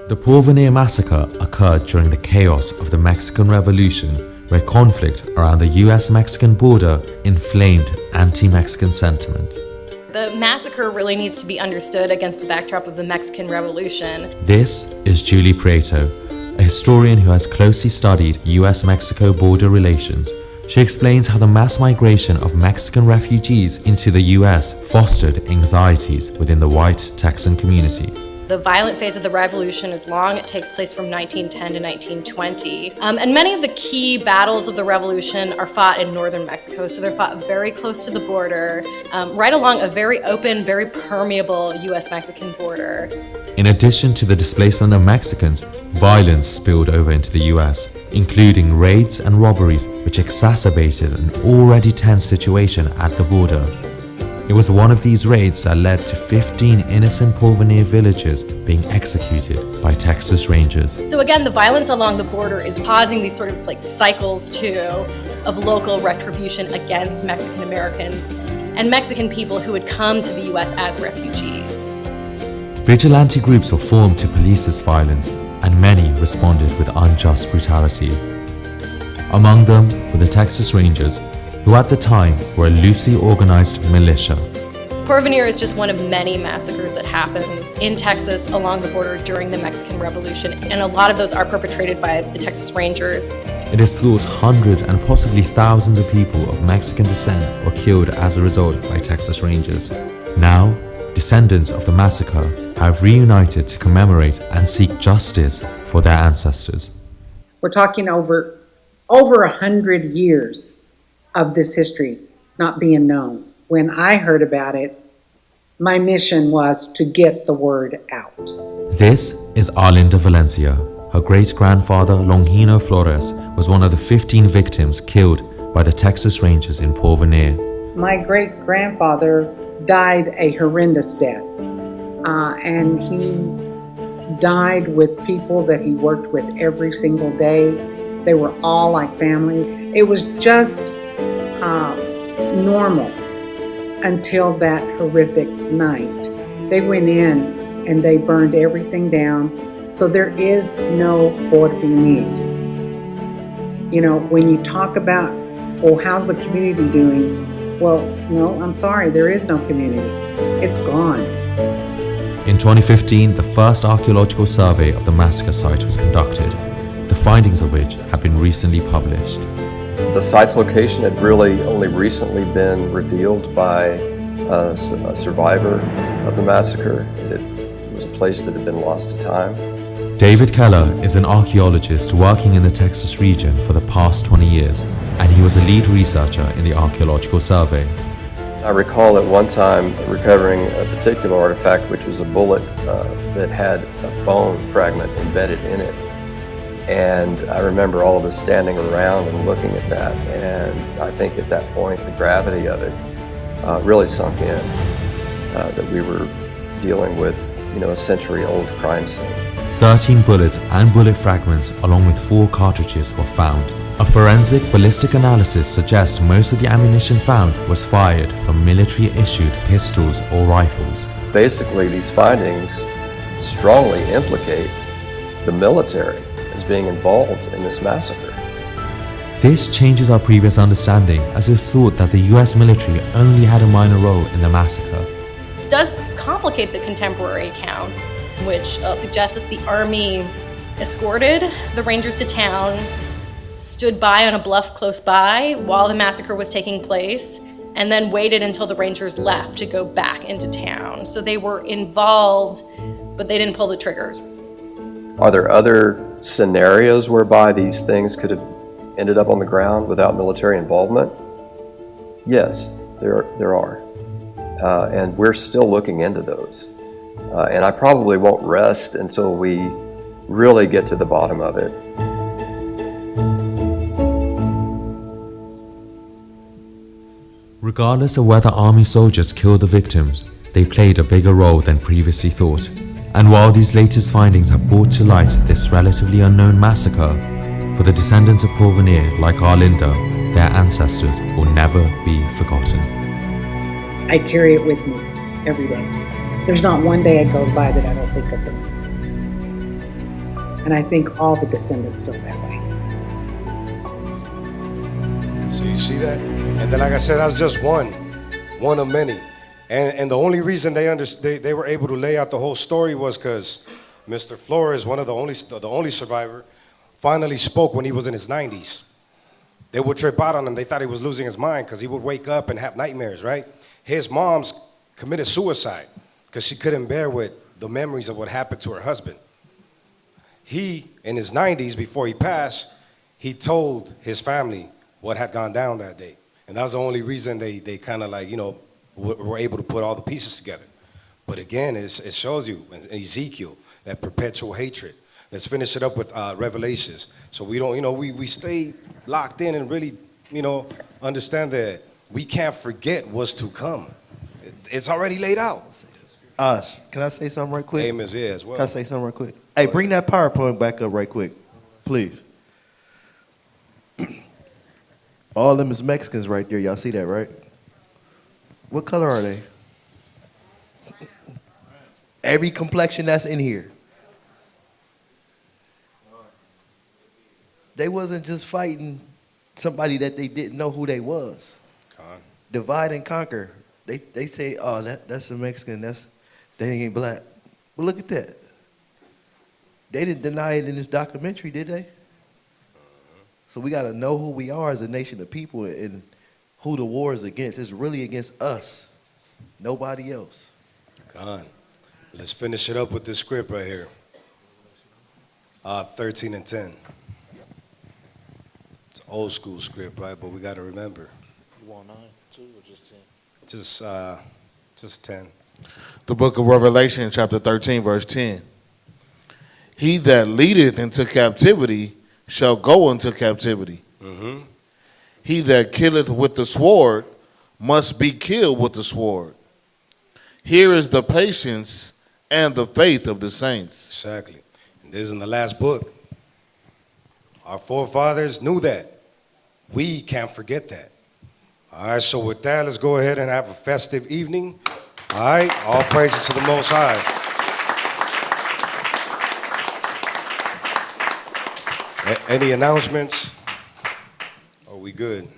Speaker 8: The Porvenir massacre occurred during the chaos of the Mexican Revolution, where conflict around the US-Mexican border inflamed anti-Mexican sentiment.
Speaker 9: The massacre really needs to be understood against the backdrop of the Mexican Revolution.
Speaker 8: This is Julie Prieto, a historian who has closely studied US-Mexico border relations. She explains how the mass migration of Mexican refugees into the US fostered anxieties within the white Texan community.
Speaker 9: The violent phase of the revolution is long. It takes place from 1910 to 1920. And many of the key battles of the revolution are fought in northern Mexico. So they're fought very close to the border, right along a very open, very permeable US-Mexican border.
Speaker 8: In addition to the displacement of Mexicans, violence spilled over into the US, including raids and robberies which exacerbated an already tense situation at the border. It was one of these raids that led to 15 innocent Porvenir villagers being executed by Texas Rangers.
Speaker 9: So again, the violence along the border is causing these sort of like cycles too of local retribution against Mexican Americans and Mexican people who had come to the US as refugees.
Speaker 8: Vigilante groups were formed to police this violence, and many responded with unjust brutality. Among them were the Texas Rangers, who at the time were a loosely organized militia.
Speaker 9: Porvenir is just one of many massacres that happens in Texas along the border during the Mexican Revolution, and a lot of those are perpetrated by the Texas Rangers.
Speaker 8: It is thought hundreds and possibly thousands of people of Mexican descent were killed as a result by Texas Rangers. Now, descendants of the massacre have reunited to commemorate and seek justice for their ancestors.
Speaker 10: We're talking over 100 years of this history not being known. When I heard about it, my mission was to get the word out.
Speaker 8: This is Arlinda Valencia. Her great-grandfather, Longino Flores, was one of the 15 victims killed by the Texas Rangers in Porvenir.
Speaker 10: My great-grandfather died a horrendous death, and he died with people that he worked with every single day. They were all like family. It was just normal until that horrific night. They went in and they burned everything down. So there is no porvenir. You know, when you talk about, well, how's the community doing? Well, no, I'm sorry, there is no community. It's gone.
Speaker 8: In 2015, the first archaeological survey of the massacre site was conducted, the findings of which have been recently published.
Speaker 11: The site's location had really only recently been revealed by a survivor of the massacre. It was a place that had been lost to time.
Speaker 8: David Keller is an archaeologist working in the Texas region for the past 20 years, and he was a lead researcher in the archaeological survey.
Speaker 11: I recall at one time recovering a particular artifact, which was a bullet that had a bone fragment embedded in it. And I remember all of us standing around and looking at that, and I think at that point the gravity of it really sunk in, that we were dealing with, a century-old crime scene.
Speaker 8: 13 bullets and bullet fragments along with 4 cartridges were found. A forensic ballistic analysis suggests most of the ammunition found was fired from military-issued pistols or rifles.
Speaker 11: Basically, these findings strongly implicate the military as being involved in this massacre.
Speaker 8: This changes our previous understanding, as it's thought that the US military only had a minor role in the massacre.
Speaker 9: It does complicate the contemporary accounts, which suggest that the Army escorted the Rangers to town, stood by on a bluff close by while the massacre was taking place, and then waited until the Rangers left to go back into town. So they were involved, but they didn't pull the triggers.
Speaker 11: Are there other scenarios whereby these things could have ended up on the ground without military involvement? Yes, there are. And we're still looking into those. And I probably won't rest until we really get to the bottom of it.
Speaker 8: Regardless of whether army soldiers killed the victims, they played a bigger role than previously thought. And while these latest findings have brought to light this relatively unknown massacre, for the descendants of Porvenir like our Linda, their ancestors will never be forgotten.
Speaker 10: I carry it with me every day. There's not one day that goes by that I don't think of them. And I think all the descendants feel that way.
Speaker 3: So you see that? And then, like I said, that's just one of many. And the only reason they were able to lay out the whole story was because Mr. Flores, one of the only survivor, finally spoke when he was in his 90s. They would trip out on him. They thought he was losing his mind because he would wake up and have nightmares, right? His mom's committed suicide because she couldn't bear with the memories of what happened to her husband. He, in his 90s, before he passed, he told his family what had gone down that day. And that's the only reason they kind of like, you know, were able to put all the pieces together. But again, it shows you in Ezekiel that perpetual hatred. Let's finish it up with Revelations. So we don't, you know, we stay locked in and really, you know, understand that we can't forget what's to come. It's already laid out.
Speaker 7: Can I say something right quick?
Speaker 3: Amos, yeah, as well.
Speaker 7: Can I say something right quick? Hey, bring that PowerPoint back up right quick, please. All them is Mexicans right there. Y'all see that, right? What color are they? Every complexion that's in here. They wasn't just fighting somebody that they didn't know who they was. Divide and conquer. They say, oh, that's a Mexican. They ain't black. But look at that. They didn't deny it in this documentary, did they? So we got to know who we are as a nation of people and who the war is against. It's really against us, nobody else.
Speaker 3: God. Let's finish it up with this script right here. 13 and 10. It's an old school script, right? But we got to remember.
Speaker 12: You want 9, 2, or just 10?
Speaker 3: Just 10.
Speaker 12: The book of Revelation, chapter 13, verse 10. He that leadeth into captivity shall go into captivity.
Speaker 3: Mm-hmm.
Speaker 12: He that killeth with the sword must be killed with the sword. Here is the patience and the faith of the saints.
Speaker 3: Exactly. And this is in the last book. Our forefathers knew that. We can't forget that. All right, so with that, let's go ahead and have a festive evening. All right, all praises to the Most High. Any announcements? Are we good?